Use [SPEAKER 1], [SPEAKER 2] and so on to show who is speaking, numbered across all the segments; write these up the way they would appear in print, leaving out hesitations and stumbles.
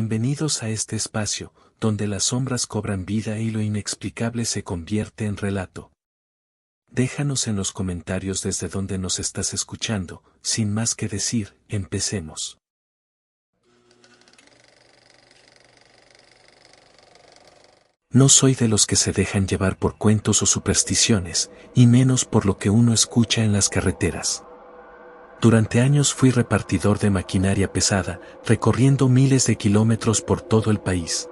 [SPEAKER 1] Bienvenidos a este espacio, donde las sombras cobran vida y lo inexplicable se convierte en relato. Déjanos en los comentarios desde donde nos estás escuchando. Sin más que decir, empecemos. No soy de los que se dejan llevar por cuentos o supersticiones, y menos por lo que uno escucha en las carreteras. Durante años fui repartidor de maquinaria pesada, recorriendo miles de kilómetros por todo el país.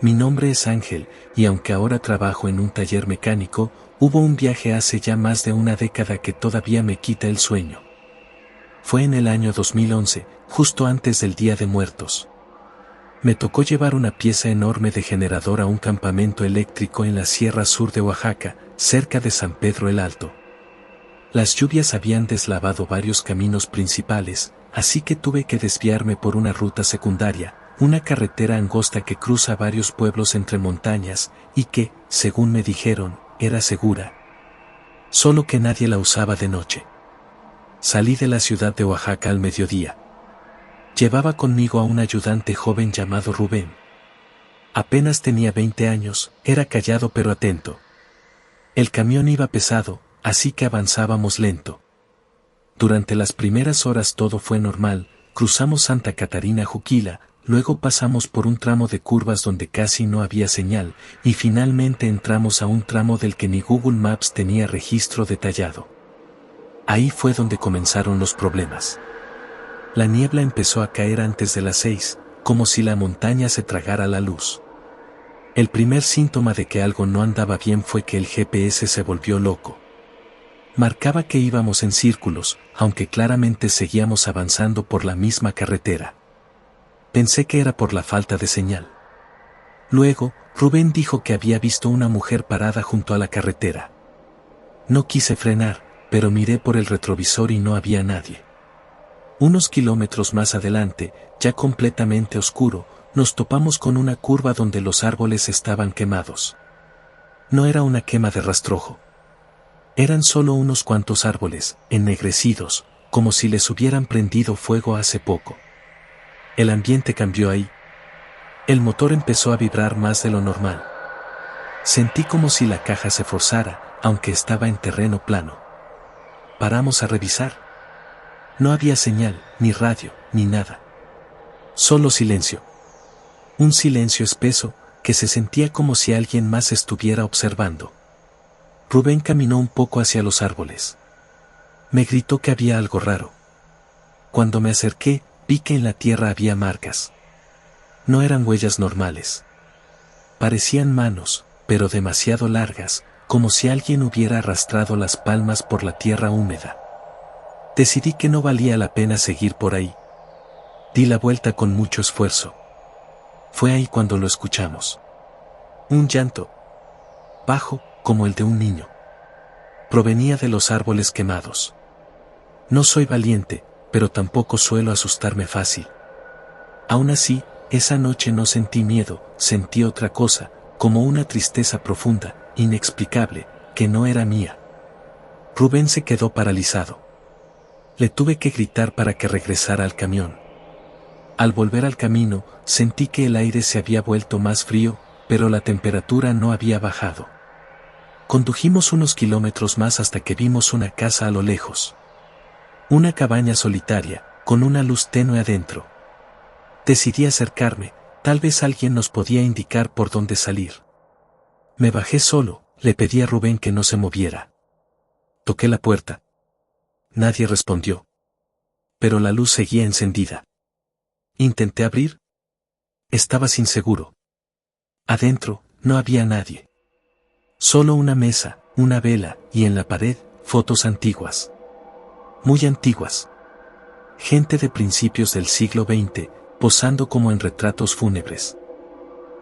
[SPEAKER 1] Mi nombre es Ángel, y aunque ahora trabajo en un taller mecánico, hubo un viaje hace ya más de una década que todavía me quita el sueño. Fue en el año 2011, justo antes del Día de Muertos. Me tocó llevar una pieza enorme de generador a un campamento eléctrico en la Sierra Sur de Oaxaca, cerca de San Pedro el Alto. Las lluvias habían deslavado varios caminos principales, así que tuve que desviarme por una ruta secundaria, una carretera angosta que cruza varios pueblos entre montañas, y que, según me dijeron, era segura. Solo que nadie la usaba de noche. Salí de la ciudad de Oaxaca al mediodía. Llevaba conmigo a un ayudante joven llamado Rubén. Apenas tenía 20 años, era callado pero atento. El camión iba pesado, así que avanzábamos lento. Durante las primeras horas todo fue normal, cruzamos Santa Catarina Juquila, luego pasamos por un tramo de curvas donde casi no había señal, y finalmente entramos a un tramo del que ni Google Maps tenía registro detallado. Ahí fue donde comenzaron los problemas. La niebla empezó a caer antes de las 6, como si la montaña se tragara la luz. El primer síntoma de que algo no andaba bien fue que el GPS se volvió loco. Marcaba que íbamos en círculos, aunque claramente seguíamos avanzando por la misma carretera. Pensé que era por la falta de señal. Luego, Rubén dijo que había visto una mujer parada junto a la carretera. No quise frenar, pero miré por el retrovisor y no había nadie. Unos kilómetros más adelante, ya completamente oscuro, nos topamos con una curva donde los árboles estaban quemados. No era una quema de rastrojo. Eran solo unos cuantos árboles, ennegrecidos, como si les hubieran prendido fuego hace poco. El ambiente cambió ahí. El motor empezó a vibrar más de lo normal. Sentí como si la caja se forzara, aunque estaba en terreno plano. Paramos a revisar. No había señal, ni radio, ni nada. Solo silencio. Un silencio espeso, que se sentía como si alguien más estuviera observando. Rubén caminó un poco hacia los árboles. Me gritó que había algo raro. Cuando me acerqué, vi que en la tierra había marcas. No eran huellas normales. Parecían manos, pero demasiado largas, como si alguien hubiera arrastrado las palmas por la tierra húmeda. Decidí que no valía la pena seguir por ahí. Di la vuelta con mucho esfuerzo. Fue ahí cuando lo escuchamos. Un llanto. Bajo, como el de un niño. Provenía de los árboles quemados. No soy valiente, pero tampoco suelo asustarme fácil. Aún así, esa noche no sentí miedo, sentí otra cosa, como una tristeza profunda, inexplicable, que no era mía. Rubén se quedó paralizado. Le tuve que gritar para que regresara al camión. Al volver al camino, sentí que el aire se había vuelto más frío, pero la temperatura no había bajado. Condujimos unos kilómetros más hasta que vimos una casa a lo lejos. Una cabaña solitaria, con una luz tenue adentro. Decidí acercarme, tal vez alguien nos podía indicar por dónde salir. Me bajé solo, le pedí a Rubén que no se moviera. Toqué la puerta. Nadie respondió. Pero la luz seguía encendida. Intenté abrir. Estaba inseguro. Adentro, no había nadie. Solo una mesa, una vela, y en la pared, fotos antiguas. Muy antiguas. Gente de principios del siglo XX, posando como en retratos fúnebres.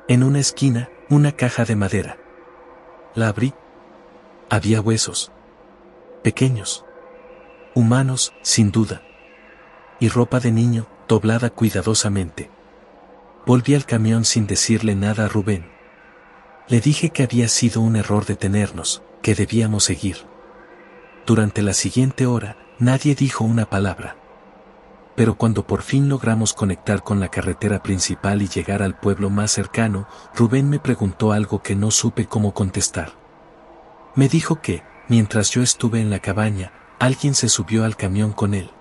[SPEAKER 1] En una esquina, una caja de madera. La abrí. Había huesos. Pequeños. Humanos, sin duda. Y ropa de niño, doblada cuidadosamente. Volví al camión sin decirle nada a Rubén. Le dije que había sido un error detenernos, que debíamos seguir. Durante la siguiente hora, nadie dijo una palabra. pero cuando por fin logramos conectar con la carretera principal y llegar al pueblo más cercano, Rubén me preguntó algo que no supe cómo contestar. Me dijo que, mientras yo estuve en la cabaña, alguien se subió al camión con él.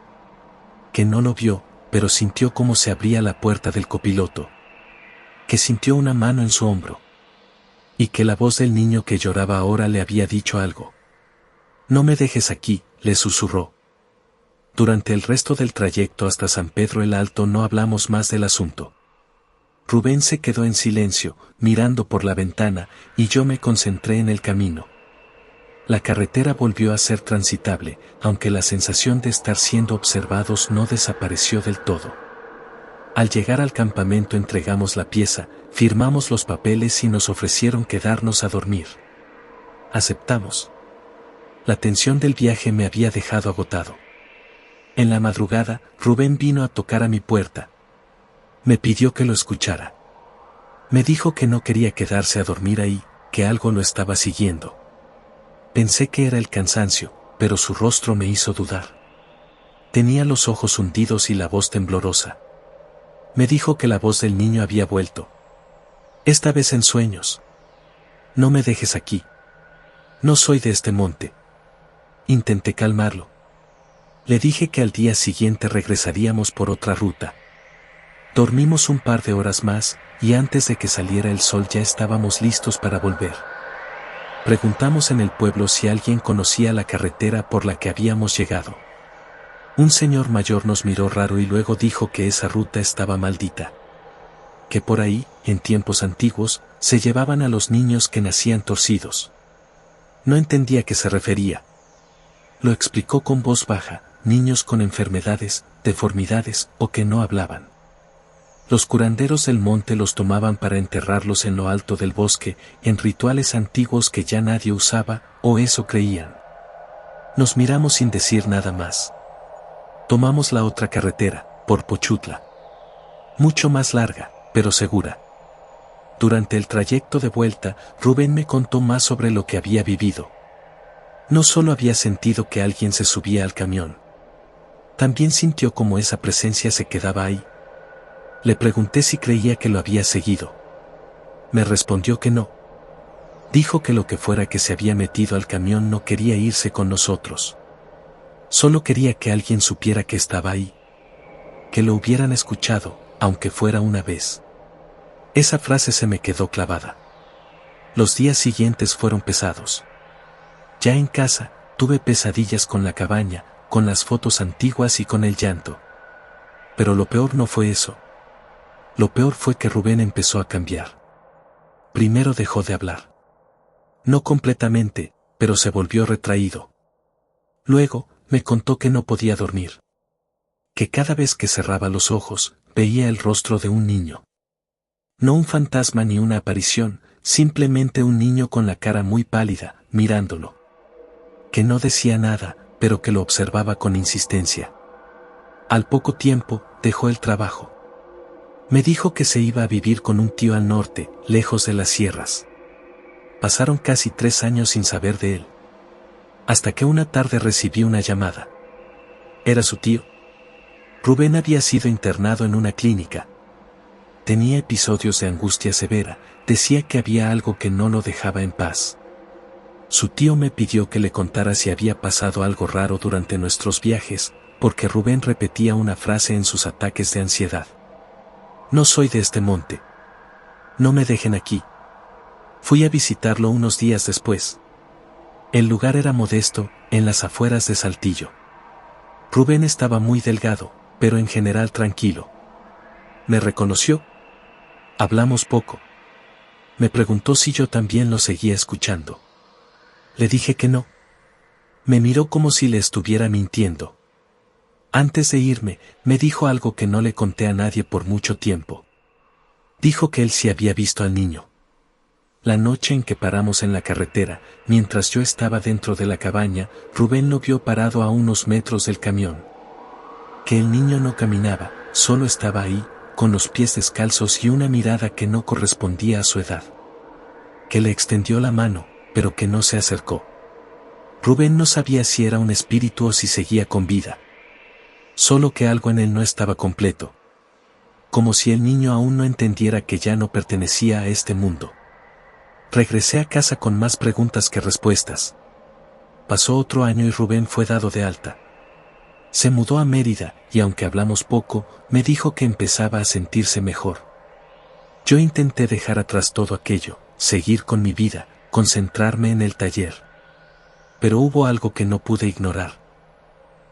[SPEAKER 1] Que no lo vio, pero sintió cómo se abría la puerta del copiloto. Que sintió una mano en su hombro. Y que la voz del niño que lloraba ahora le había dicho algo. No me dejes aquí, le susurró. Durante el resto del trayecto hasta San Pedro el Alto no hablamos más del asunto. Rubén se quedó en silencio, mirando por la ventana, y yo me concentré en el camino. La carretera volvió a ser transitable, aunque la sensación de estar siendo observados no desapareció del todo. Al llegar al campamento entregamos la pieza, firmamos los papeles y nos ofrecieron quedarnos a dormir. Aceptamos. La tensión del viaje me había dejado agotado. En la madrugada, Rubén vino a tocar a mi puerta. Me pidió que lo escuchara. Me dijo que no quería quedarse a dormir ahí, que algo lo estaba siguiendo. Pensé que era el cansancio, pero su rostro me hizo dudar. Tenía los ojos hundidos y la voz temblorosa. Me dijo que la voz del niño había vuelto. Esta vez en sueños. No me dejes aquí. No soy de este monte. Intenté calmarlo. Le dije que al día siguiente regresaríamos por otra ruta. Dormimos un par de horas más, y antes de que saliera el sol ya estábamos listos para volver. Preguntamos en el pueblo si alguien conocía la carretera por la que habíamos llegado. Un señor mayor nos miró raro y luego dijo que esa ruta estaba maldita. Que por ahí, en tiempos antiguos, se llevaban a los niños que nacían torcidos. No entendía a qué se refería. Lo explicó con voz baja: niños con enfermedades, deformidades o que no hablaban. Los curanderos del monte los tomaban para enterrarlos en lo alto del bosque, en rituales antiguos que ya nadie usaba, o eso creían. Nos miramos sin decir nada más. Tomamos la otra carretera, por Pochutla. Mucho más larga, pero segura. Durante el trayecto de vuelta, Rubén me contó más sobre lo que había vivido. No solo había sentido que alguien se subía al camión. También sintió como esa presencia se quedaba ahí. Le pregunté si creía que lo había seguido. Me respondió que no. Dijo que lo que fuera que se había metido al camión no quería irse con nosotros. Solo quería que alguien supiera que estaba ahí. Que lo hubieran escuchado, aunque fuera una vez. Esa frase se me quedó clavada. Los días siguientes fueron pesados. Ya en casa, tuve pesadillas con la cabaña, con las fotos antiguas y con el llanto. Pero lo peor no fue eso. Lo peor fue que Rubén empezó a cambiar. Primero dejó de hablar. No completamente, pero se volvió retraído. Luego, me contó que no podía dormir. Que cada vez que cerraba los ojos, veía el rostro de un niño. No un fantasma ni una aparición, simplemente un niño con la cara muy pálida, mirándolo. Que no decía nada, pero que lo observaba con insistencia. Al poco tiempo, dejó el trabajo. Me dijo que se iba a vivir con un tío al norte, lejos de las sierras. Pasaron casi 3 años sin saber de él. Hasta que una tarde recibí una llamada. Era su tío. Rubén había sido internado en una clínica. Tenía episodios de angustia severa, decía que había algo que no lo dejaba en paz. Su tío me pidió que le contara si había pasado algo raro durante nuestros viajes, porque Rubén repetía una frase en sus ataques de ansiedad. No soy de este monte. No me dejen aquí. Fui a visitarlo unos días después. El lugar era modesto, en las afueras de Saltillo. Rubén estaba muy delgado, pero en general tranquilo. Me reconoció. Hablamos poco. Me preguntó si yo también lo seguía escuchando. Le dije que no. Me miró como si le estuviera mintiendo. Antes de irme, me dijo algo que no le conté a nadie por mucho tiempo. Dijo que él sí había visto al niño. La noche en que paramos en la carretera, mientras yo estaba dentro de la cabaña, Rubén lo vio parado a unos metros del camión. Que el niño no caminaba, solo estaba ahí, con los pies descalzos y una mirada que no correspondía a su edad. Que le extendió la mano, pero que no se acercó. Rubén no sabía si era un espíritu o si seguía con vida. solo que algo en él no estaba completo. Como si el niño aún no entendiera que ya no pertenecía a este mundo. Regresé a casa con más preguntas que respuestas. Pasó otro año y Rubén fue dado de alta. Se mudó a Mérida y aunque hablamos poco, me dijo que empezaba a sentirse mejor. Yo intenté dejar atrás todo aquello, seguir con mi vida, concentrarme en el taller. Pero hubo algo que no pude ignorar.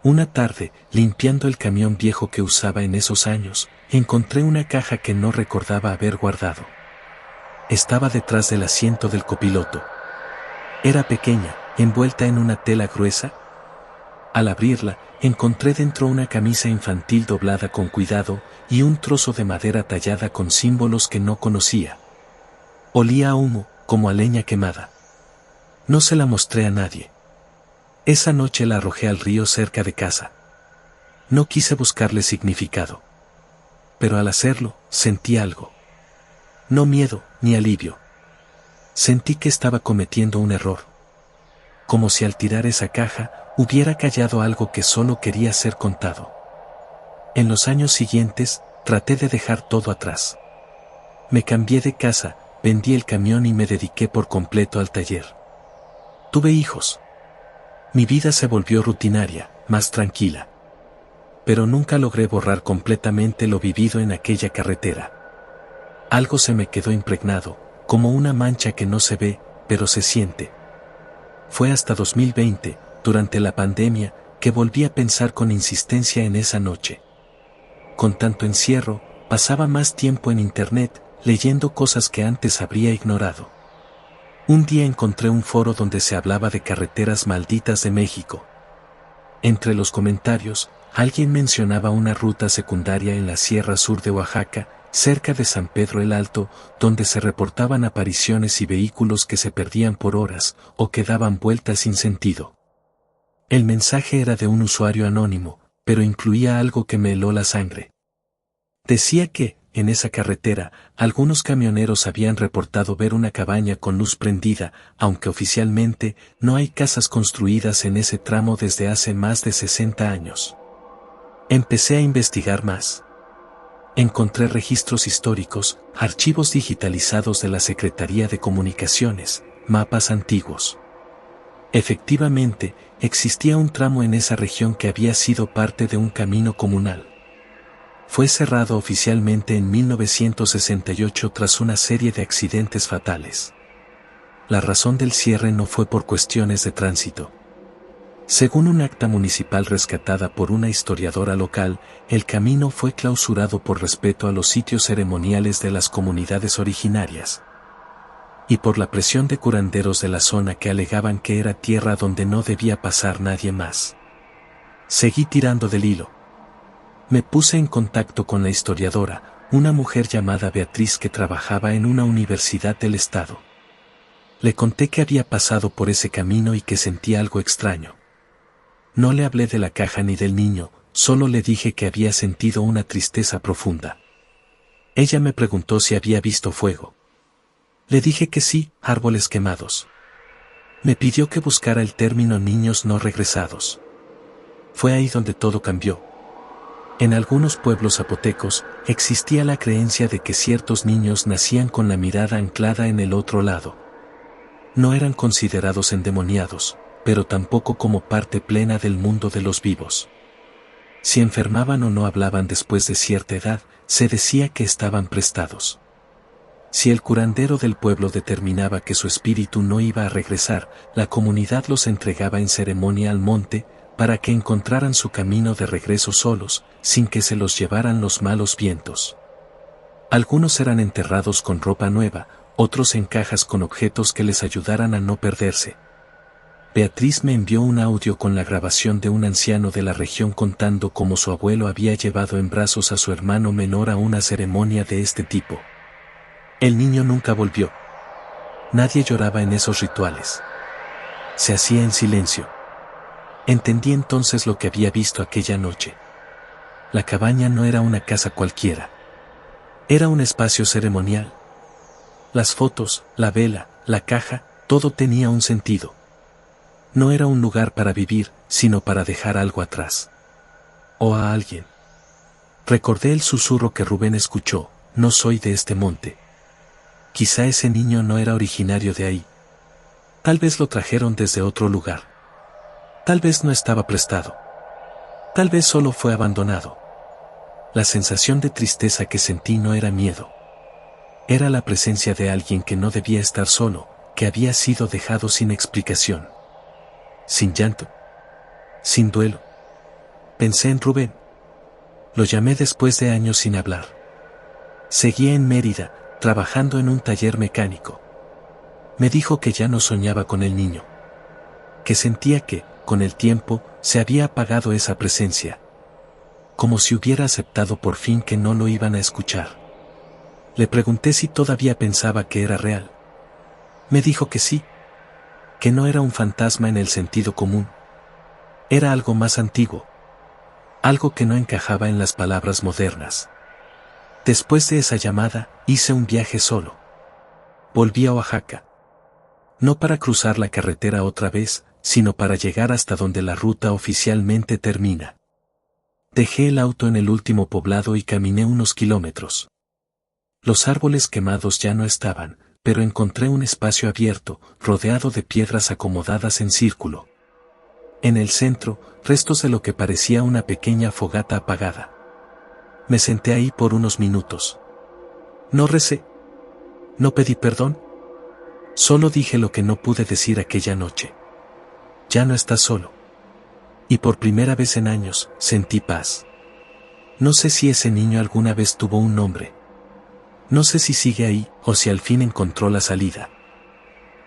[SPEAKER 1] Una tarde, limpiando el camión viejo que usaba en esos años, encontré una caja que no recordaba haber guardado. Estaba detrás del asiento del copiloto. Era pequeña, envuelta en una tela gruesa. Al abrirla, encontré dentro una camisa infantil doblada con cuidado y un trozo de madera tallada con símbolos que no conocía. Olía a humo, como a leña quemada. No se la mostré a nadie. Esa noche la arrojé al río cerca de casa. No quise buscarle significado. Pero al hacerlo, sentí algo. No miedo, ni alivio. Sentí que estaba cometiendo un error. Como si al tirar esa caja, hubiera callado algo que solo quería ser contado. En los años siguientes, traté de dejar todo atrás. Me cambié de casa, vendí el camión y me dediqué por completo al taller. Tuve hijos. Mi vida se volvió rutinaria, más tranquila. Pero nunca logré borrar completamente lo vivido en aquella carretera. Algo se me quedó impregnado, como una mancha que no se ve, pero se siente. Fue hasta 2020, durante la pandemia, que volví a pensar con insistencia en esa noche. Con tanto encierro, pasaba más tiempo en internet, leyendo cosas que antes habría ignorado. Un día encontré un foro donde se hablaba de carreteras malditas de México. Entre los comentarios, alguien mencionaba una ruta secundaria en la Sierra Sur de Oaxaca, cerca de San Pedro el Alto, donde se reportaban apariciones y vehículos que se perdían por horas o que daban vueltas sin sentido. El mensaje era de un usuario anónimo, pero incluía algo que me heló la sangre. Decía que, en esa carretera, algunos camioneros habían reportado ver una cabaña con luz prendida, aunque oficialmente no hay casas construidas en ese tramo desde hace más de 60 años. Empecé a investigar más. Encontré registros históricos, archivos digitalizados de la Secretaría de Comunicaciones, mapas antiguos. Efectivamente, existía un tramo en esa región que había sido parte de un camino comunal. Fue cerrado oficialmente en 1968 tras una serie de accidentes fatales. La razón del cierre no fue por cuestiones de tránsito. Según un acta municipal rescatada por una historiadora local, el camino fue clausurado por respeto a los sitios ceremoniales de las comunidades originarias. Y por la presión de curanderos de la zona que alegaban que era tierra donde no debía pasar nadie más. Seguí tirando del hilo. Me puse en contacto con la historiadora, una mujer llamada Beatriz que trabajaba en una universidad del estado. Le conté que había pasado por ese camino y que sentía algo extraño. No le hablé de la caja ni del niño, solo le dije que había sentido una tristeza profunda. Ella me preguntó si había visto fuego. Le dije que sí, árboles quemados. Me pidió que buscara el término niños no regresados. Fue ahí donde todo cambió. En algunos pueblos zapotecos, existía la creencia de que ciertos niños nacían con la mirada anclada en el otro lado. No eran considerados endemoniados, pero tampoco como parte plena del mundo de los vivos. Si enfermaban o no hablaban después de cierta edad, se decía que estaban prestados. Si el curandero del pueblo determinaba que su espíritu no iba a regresar, la comunidad los entregaba en ceremonia al monte, para que encontraran su camino de regreso solos, sin que se los llevaran los malos vientos. Algunos eran enterrados con ropa nueva, otros en cajas con objetos que les ayudaran a no perderse. Beatriz me envió un audio con la grabación de un anciano de la región contando cómo su abuelo había llevado en brazos a su hermano menor a una ceremonia de este tipo. El niño nunca volvió. Nadie lloraba en esos rituales. Se hacía en silencio. Entendí entonces lo que había visto aquella noche. La cabaña no era una casa cualquiera. Era un espacio ceremonial. Las fotos, la vela, la caja, todo tenía un sentido. No era un lugar para vivir, sino para dejar algo atrás. o a alguien. Recordé el susurro que Rubén escuchó: no soy de este monte. Quizá ese niño no era originario de ahí. Tal vez lo trajeron desde otro lugar. Tal vez no estaba prestado. Tal vez solo fue abandonado. La sensación de tristeza que sentí no era miedo. Era la presencia de alguien que no debía estar solo, que había sido dejado sin explicación. Sin llanto. Sin duelo. Pensé en Rubén. Lo llamé después de años sin hablar. Seguía en Mérida, trabajando en un taller mecánico. Me dijo que ya no soñaba con el niño. Que sentía que, con el tiempo, se había apagado esa presencia. Como si hubiera aceptado por fin que no lo iban a escuchar. Le pregunté si todavía pensaba que era real. Me dijo que sí. Que no era un fantasma en el sentido común. Era algo más antiguo. Algo que no encajaba en las palabras modernas. Después de esa llamada, hice un viaje solo. Volví a Oaxaca. No para cruzar la carretera otra vez, sino para llegar hasta donde la ruta oficialmente termina. Dejé el auto en el último poblado y caminé unos kilómetros. Los árboles quemados ya no estaban, pero encontré un espacio abierto, rodeado de piedras acomodadas en círculo. En el centro, restos de lo que parecía una pequeña fogata apagada. Me senté ahí por unos minutos. No recé. No pedí perdón. Solo dije lo que no pude decir aquella noche. Ya no estás solo. Y por primera vez en años, sentí paz. No sé si ese niño alguna vez tuvo un nombre. No sé si sigue ahí, o si al fin encontró la salida.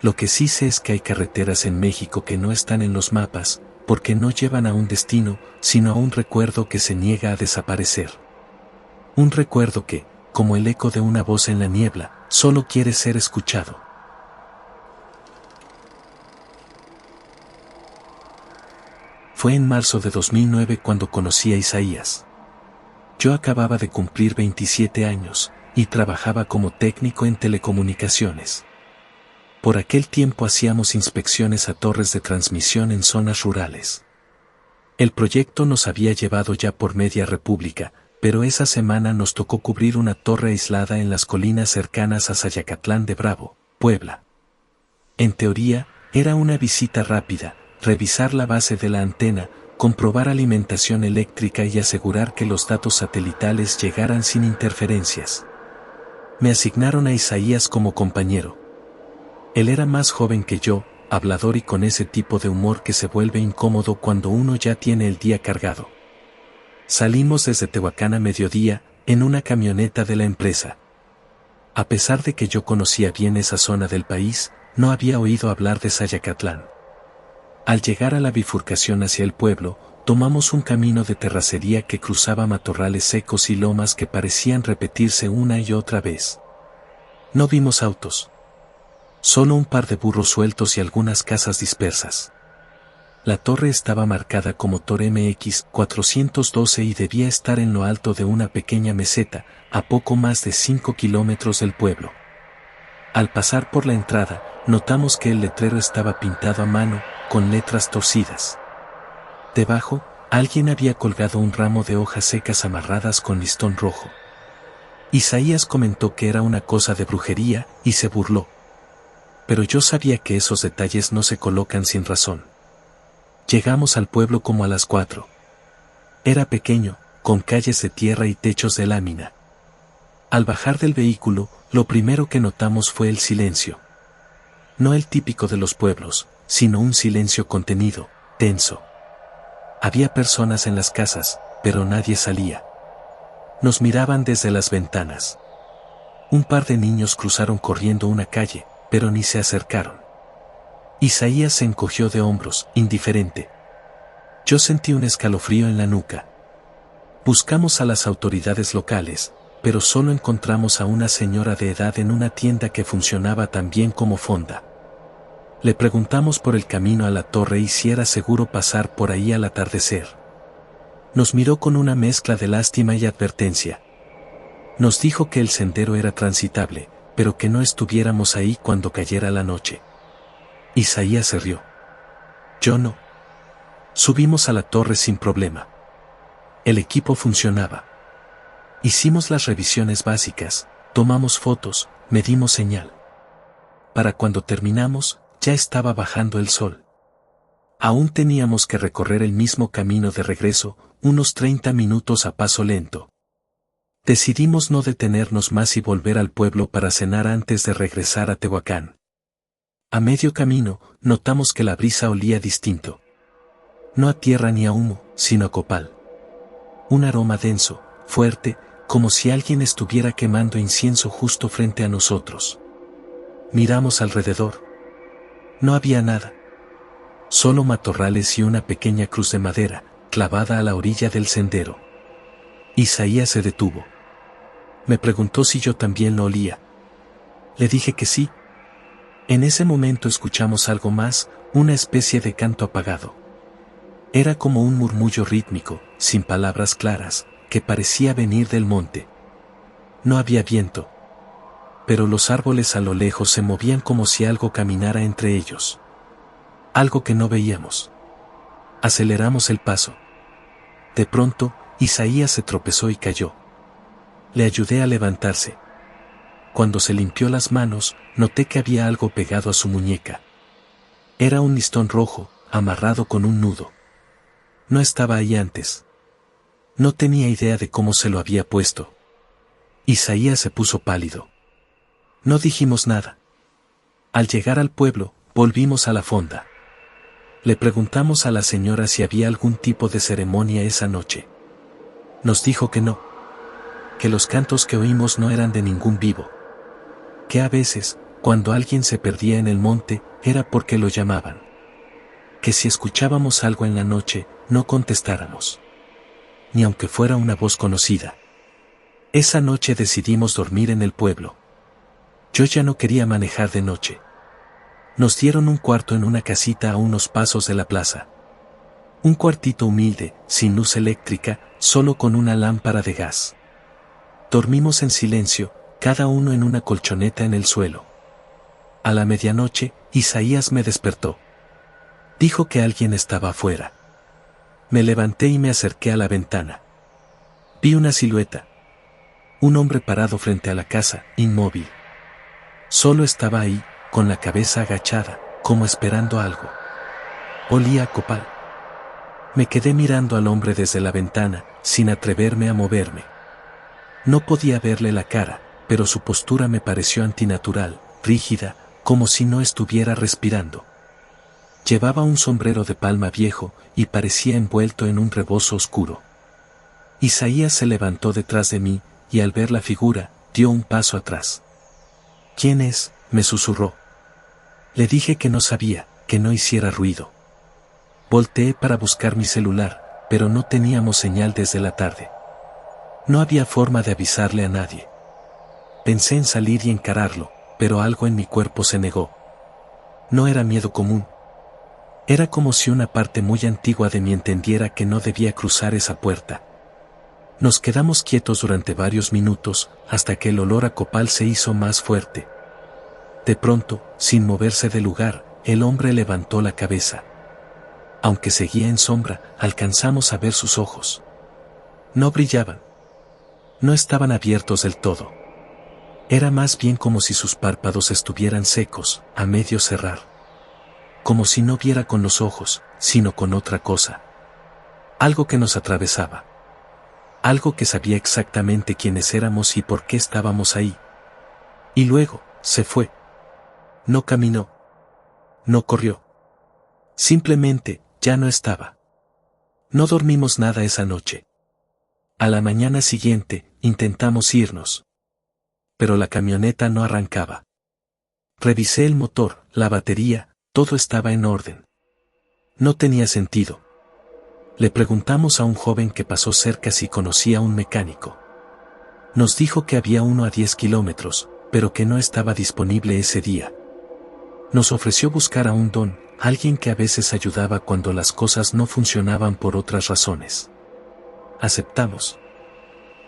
[SPEAKER 1] Lo que sí sé es que hay carreteras en México que no están en los mapas, porque no llevan a un destino, sino a un recuerdo que se niega a desaparecer. Un recuerdo que, como el eco de una voz en la niebla, solo quiere ser escuchado. Fue en marzo de 2009 cuando conocí a Isaías. Yo acababa de cumplir 27 años, y trabajaba como técnico en telecomunicaciones. Por aquel tiempo hacíamos inspecciones a torres de transmisión en zonas rurales. El proyecto nos había llevado ya por media república, pero esa semana nos tocó cubrir una torre aislada en las colinas cercanas a Zayacatlán de Bravo, Puebla. En teoría, era una visita rápida, revisar la base de la antena, comprobar alimentación eléctrica y asegurar que los datos satelitales llegaran sin interferencias. Me asignaron a Isaías como compañero. Él era más joven que yo, hablador y con ese tipo de humor que se vuelve incómodo cuando uno ya tiene el día cargado. Salimos desde Tehuacán a mediodía, en una camioneta de la empresa. A pesar de que yo conocía bien esa zona del país, no había oído hablar de Zayacatlán. Al llegar a la bifurcación hacia el pueblo, tomamos un camino de terracería que cruzaba matorrales secos y lomas que parecían repetirse una y otra vez. No vimos autos. Solo un par de burros sueltos y algunas casas dispersas. La torre estaba marcada como Tor MX 412 y debía estar en lo alto de una pequeña meseta, a poco más de 5 kilómetros del pueblo. Al pasar por la entrada, notamos que el letrero estaba pintado a mano, con letras torcidas. Debajo, alguien había colgado un ramo de hojas secas amarradas con listón rojo. Isaías comentó que era una cosa de brujería, y se burló. Pero yo sabía que esos detalles no se colocan sin razón. Llegamos al pueblo como a las 4. Era pequeño, con calles de tierra y techos de lámina. Al bajar del vehículo, lo primero que notamos fue el silencio. No el típico de los pueblos, sino un silencio contenido, tenso. Había personas en las casas, pero nadie salía. Nos miraban desde las ventanas. Un par de niños cruzaron corriendo una calle, pero ni se acercaron. Isaías se encogió de hombros, indiferente. Yo sentí un escalofrío en la nuca. Buscamos a las autoridades locales, pero solo encontramos a una señora de edad en una tienda que funcionaba también como fonda. Le preguntamos por el camino a la torre y si era seguro pasar por ahí al atardecer. Nos miró con una mezcla de lástima y advertencia. Nos dijo que el sendero era transitable, pero que no estuviéramos ahí cuando cayera la noche. Isaías se rió. Yo no. Subimos a la torre sin problema. El equipo funcionaba. Hicimos las revisiones básicas, tomamos fotos, medimos señal. Para cuando terminamos, ya estaba bajando el sol. Aún teníamos que recorrer el mismo camino de regreso, unos 30 minutos a paso lento. Decidimos no detenernos más y volver al pueblo para cenar antes de regresar a Tehuacán. A medio camino, notamos que la brisa olía distinto. No a tierra ni a humo, sino a copal. Un aroma denso, fuerte, como si alguien estuviera quemando incienso justo frente a nosotros. Miramos alrededor. No había nada. Solo matorrales y una pequeña cruz de madera, clavada a la orilla del sendero. Isaías se detuvo. Me preguntó si yo también lo olía. Le dije que sí. En ese momento escuchamos algo más, una especie de canto apagado. Era como un murmullo rítmico, sin palabras claras, que parecía venir del monte. No había viento. Pero los árboles a lo lejos se movían como si algo caminara entre ellos. Algo que no veíamos. Aceleramos el paso. De pronto, Isaías se tropezó y cayó. Le ayudé a levantarse. Cuando se limpió las manos, noté que había algo pegado a su muñeca. Era un listón rojo, amarrado con un nudo. No estaba ahí antes. No tenía idea de cómo se lo había puesto. Isaías se puso pálido. No dijimos nada. Al llegar al pueblo, volvimos a la fonda. Le preguntamos a la señora si había algún tipo de ceremonia esa noche. Nos dijo que no. Que los cantos que oímos no eran de ningún vivo. Que a veces, cuando alguien se perdía en el monte, era porque lo llamaban. Que si escuchábamos algo en la noche, no contestáramos. Ni aunque fuera una voz conocida. Esa noche decidimos dormir en el pueblo. Yo ya no quería manejar de noche. Nos dieron un cuarto en una casita a unos pasos de la plaza. Un cuartito humilde, sin luz eléctrica, solo con una lámpara de gas. Dormimos en silencio, cada uno en una colchoneta en el suelo. A la medianoche, Isaías me despertó. Dijo que alguien estaba afuera. Me levanté y me acerqué a la ventana. Vi una silueta. Un hombre parado frente a la casa, inmóvil. Solo estaba ahí, con la cabeza agachada, como esperando algo. Olía a copal. Me quedé mirando al hombre desde la ventana, sin atreverme a moverme. No podía verle la cara, pero su postura me pareció antinatural, rígida, como si no estuviera respirando. Llevaba un sombrero de palma viejo, y parecía envuelto en un rebozo oscuro. Isaías se levantó detrás de mí, y al ver la figura, dio un paso atrás. ¿Quién es?, me susurró. Le dije que no sabía, que no hiciera ruido. Volteé para buscar mi celular, pero no teníamos señal desde la tarde. No había forma de avisarle a nadie. Pensé en salir y encararlo, pero algo en mi cuerpo se negó. No era miedo común. Era como si una parte muy antigua de mí entendiera que no debía cruzar esa puerta. Nos quedamos quietos durante varios minutos, hasta que el olor a copal se hizo más fuerte. De pronto, sin moverse del lugar, el hombre levantó la cabeza. Aunque seguía en sombra, alcanzamos a ver sus ojos. No brillaban. No estaban abiertos del todo. Era más bien como si sus párpados estuvieran secos, a medio cerrar. Como si no viera con los ojos, sino con otra cosa. Algo que nos atravesaba. Algo que sabía exactamente quiénes éramos y por qué estábamos ahí. Y luego, se fue. No caminó. No corrió. Simplemente, ya no estaba. No dormimos nada esa noche. A la mañana siguiente, intentamos irnos. Pero la camioneta no arrancaba. Revisé el motor, la batería, todo estaba en orden. No tenía sentido. Le preguntamos a un joven que pasó cerca si conocía a un mecánico. Nos dijo que había uno a 10 kilómetros, pero que no estaba disponible ese día. Nos ofreció buscar a un don, alguien que a veces ayudaba cuando las cosas no funcionaban por otras razones. Aceptamos.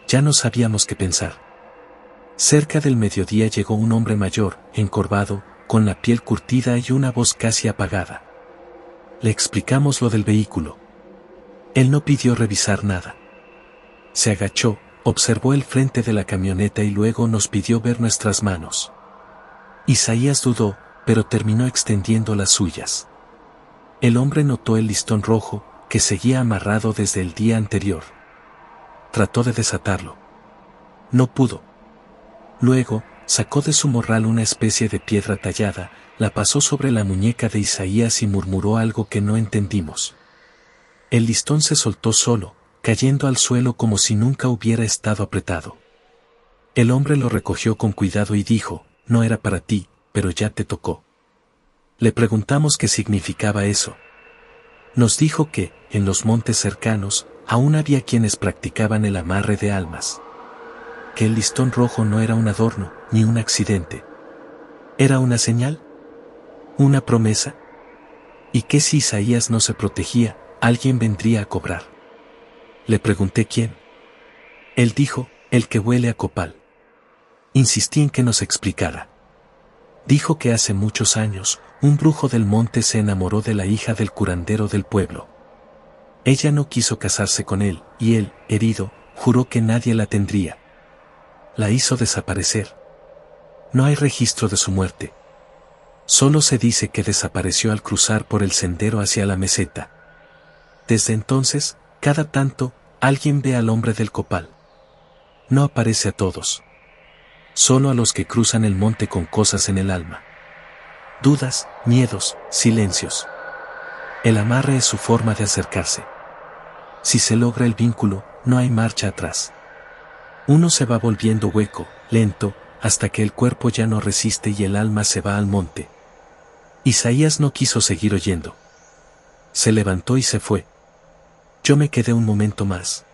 [SPEAKER 1] Ya no sabíamos qué pensar. Cerca del mediodía llegó un hombre mayor, encorvado, con la piel curtida y una voz casi apagada. Le explicamos lo del vehículo. Él no pidió revisar nada. Se agachó, observó el frente de la camioneta y luego nos pidió ver nuestras manos. Isaías dudó, pero terminó extendiendo las suyas. El hombre notó el listón rojo, que seguía amarrado desde el día anterior. Trató de desatarlo. No pudo. Luego, sacó de su morral una especie de piedra tallada, la pasó sobre la muñeca de Isaías y murmuró algo que no entendimos. El listón se soltó solo, cayendo al suelo como si nunca hubiera estado apretado. El hombre lo recogió con cuidado y dijo, no era para ti, pero ya te tocó. Le preguntamos qué significaba eso. Nos dijo que, en los montes cercanos, aún había quienes practicaban el amarre de almas. Que el listón rojo no era un adorno, ni un accidente. ¿Era una señal? ¿Una promesa? ¿Y qué si Isaías no se protegía, alguien vendría a cobrar? Le pregunté quién. Él dijo, el que huele a copal. Insistí en que nos explicara. Dijo que hace muchos años, un brujo del monte se enamoró de la hija del curandero del pueblo. Ella no quiso casarse con él, y él, herido, juró que nadie la tendría. La hizo desaparecer. No hay registro de su muerte. Solo se dice que desapareció al cruzar por el sendero hacia la meseta. Desde entonces, cada tanto, alguien ve al hombre del copal. No aparece a todos. Solo a los que cruzan el monte con cosas en el alma. Dudas, miedos, silencios. El amarre es su forma de acercarse. Si se logra el vínculo, no hay marcha atrás. Uno se va volviendo hueco, lento, hasta que el cuerpo ya no resiste y el alma se va al monte. Isaías no quiso seguir oyendo. Se levantó y se fue. Yo me quedé un momento más.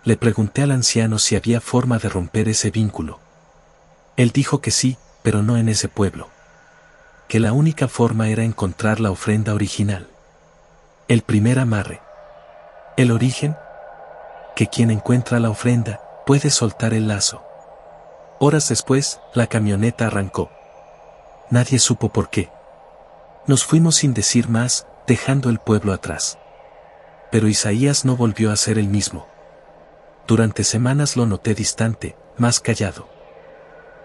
[SPEAKER 1] Le pregunté al anciano si había forma de romper ese vínculo. Él dijo que sí, pero no en ese pueblo. Que la única forma era encontrar la ofrenda original. El primer amarre. El origen. Que quien encuentra la ofrenda, puede soltar el lazo. Horas después, la camioneta arrancó. Nadie supo por qué. Nos fuimos sin decir más, dejando el pueblo atrás. Pero Isaías no volvió a ser el mismo. Durante semanas lo noté distante, más callado.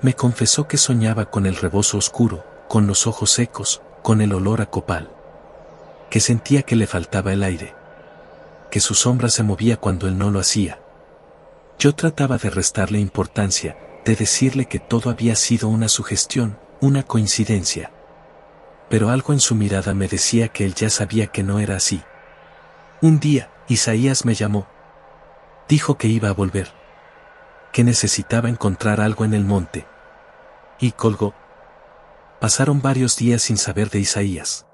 [SPEAKER 1] Me confesó que soñaba con el rebozo oscuro, con los ojos secos, con el olor a copal. Que sentía que le faltaba el aire. Que su sombra se movía cuando él no lo hacía. Yo trataba de restarle importancia, de decirle que todo había sido una sugestión, una coincidencia. Pero algo en su mirada me decía que él ya sabía que no era así. Un día, Isaías me llamó. Dijo que iba a volver. Que necesitaba encontrar algo en el monte. Y colgó. Pasaron varios días sin saber de Isaías.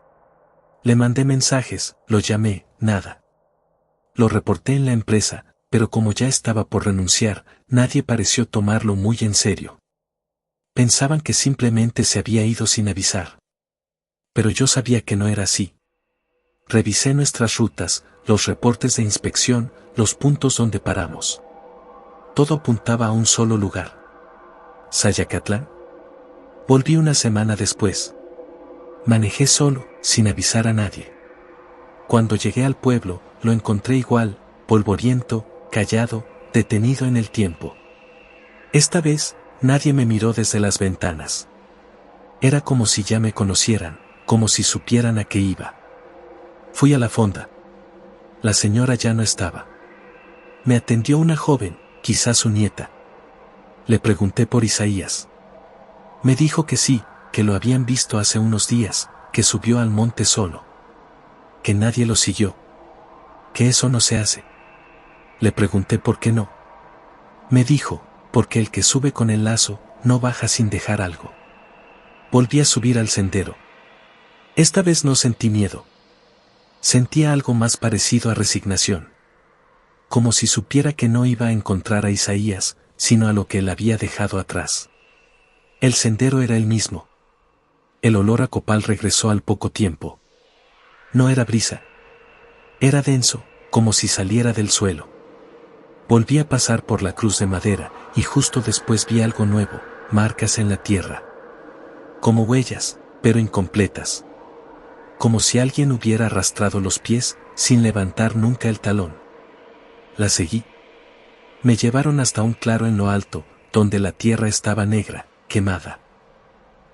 [SPEAKER 1] Le mandé mensajes, lo llamé, nada. Lo reporté en la empresa, pero como ya estaba por renunciar, nadie pareció tomarlo muy en serio. Pensaban que simplemente se había ido sin avisar. Pero yo sabía que no era así. Revisé nuestras rutas, los reportes de inspección, los puntos donde paramos. Todo apuntaba a un solo lugar. ¿Sayacatlán? Volví una semana después. Manejé solo, sin avisar a nadie. Cuando llegué al pueblo, lo encontré igual, polvoriento, callado, detenido en el tiempo. Esta vez, nadie me miró desde las ventanas. Era como si ya me conocieran, como si supieran a qué iba. Fui a la fonda. La señora ya no estaba. Me atendió una joven, quizás su nieta. Le pregunté por Isaías. Me dijo que sí, que lo habían visto hace unos días, que subió al monte solo. Que nadie lo siguió. Que eso no se hace. Le pregunté por qué no. Me dijo, porque el que sube con el lazo, no baja sin dejar algo. Volví a subir al sendero. Esta vez no sentí miedo. Sentía algo más parecido a resignación. Como si supiera que no iba a encontrar a Isaías, sino a lo que él había dejado atrás. El sendero era el mismo. El olor a copal regresó al poco tiempo. No era brisa. Era denso, como si saliera del suelo. Volví a pasar por la cruz de madera, y justo después vi algo nuevo, marcas en la tierra. Como huellas, pero incompletas. Como si alguien hubiera arrastrado los pies, sin levantar nunca el talón. La seguí. Me llevaron hasta un claro en lo alto, donde la tierra estaba negra, quemada.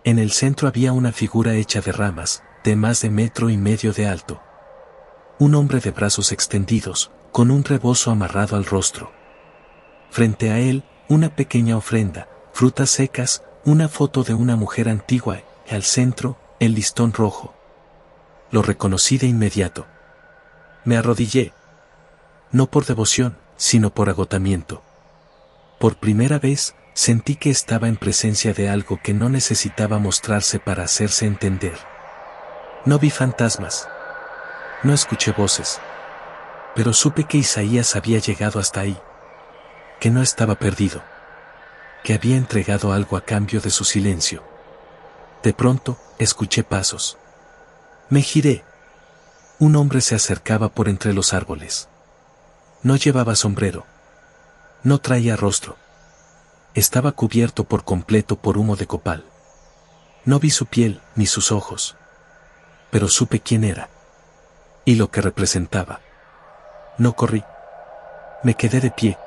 [SPEAKER 1] En el centro había una figura hecha de ramas, de más de 1,5 metros de alto. Un hombre de brazos extendidos, con un rebozo amarrado al rostro. Frente a él, una pequeña ofrenda, frutas secas, una foto de una mujer antigua, y al centro, el listón rojo. Lo reconocí de inmediato. Me arrodillé. No por devoción, sino por agotamiento. Por primera vez, sentí que estaba en presencia de algo que no necesitaba mostrarse para hacerse entender. No vi fantasmas. No escuché voces. Pero supe que Isaías había llegado hasta ahí. Que no estaba perdido. Que había entregado algo a cambio de su silencio. De pronto, escuché pasos. Me giré. Un hombre se acercaba por entre los árboles. No llevaba sombrero. No traía rostro. Estaba cubierto por completo por humo de copal. No vi su piel, ni sus ojos. Pero supe quién era. Y lo que representaba. No corrí. Me quedé de pie.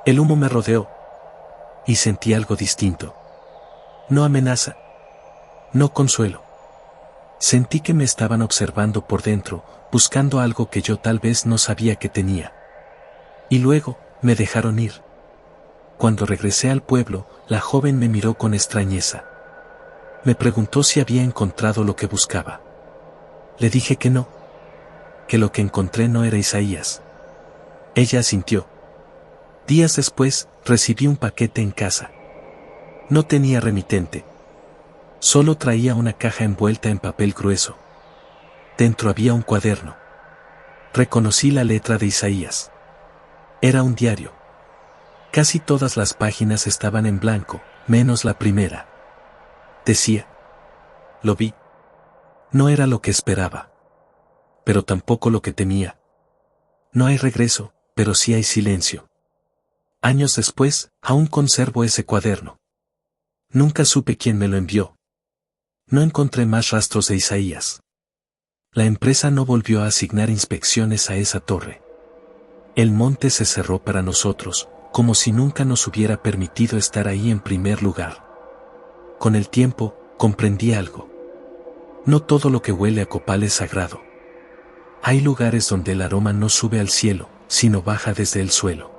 [SPEAKER 1] El humo me rodeó. Y sentí algo distinto. No amenaza. No consuelo. Sentí que me estaban observando por dentro, buscando algo que yo tal vez no sabía que tenía. Y luego, me dejaron ir. Cuando regresé al pueblo, la joven me miró con extrañeza. Me preguntó si había encontrado lo que buscaba. Le dije que no. Que lo que encontré no era Isaías. Ella asintió. Días después, recibí un paquete en casa. No tenía remitente. Solo traía una caja envuelta en papel grueso. Dentro había un cuaderno. Reconocí la letra de Isaías. Era un diario. Casi todas las páginas estaban en blanco, menos la primera. Decía. Lo vi. No era lo que esperaba. Pero tampoco lo que temía. No hay regreso, pero sí hay silencio. Años después, aún conservo ese cuaderno. Nunca supe quién me lo envió. No encontré más rastros de Isaías. La empresa no volvió a asignar inspecciones a esa torre. El monte se cerró para nosotros, como si nunca nos hubiera permitido estar ahí en primer lugar. Con el tiempo, comprendí algo. No todo lo que huele a copal es sagrado. Hay lugares donde el aroma no sube al cielo, sino baja desde el suelo.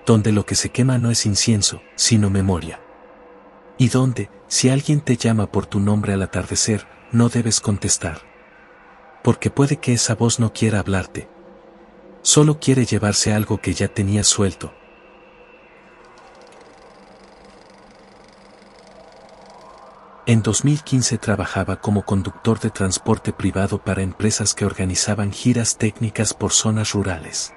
[SPEAKER 1] Donde lo que se quema no es incienso, sino memoria. Y donde, si alguien te llama por tu nombre al atardecer, no debes contestar. Porque puede que esa voz no quiera hablarte. Solo quiere llevarse algo que ya tenías suelto. En 2015 trabajaba como conductor de transporte privado para empresas que organizaban giras técnicas por zonas rurales.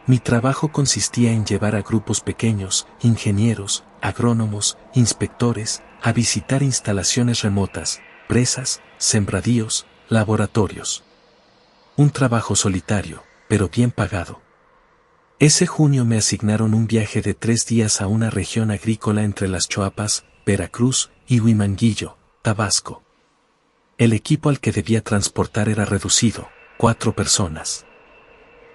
[SPEAKER 1] Mi trabajo consistía en llevar a grupos pequeños, ingenieros, agrónomos, inspectores, a visitar instalaciones remotas, presas, sembradíos, laboratorios. Un trabajo solitario, pero bien pagado. Ese junio me asignaron un viaje de 3 días a una región agrícola entre las Choapas, Veracruz y Huimanguillo, Tabasco. El equipo al que debía transportar era reducido, 4 personas.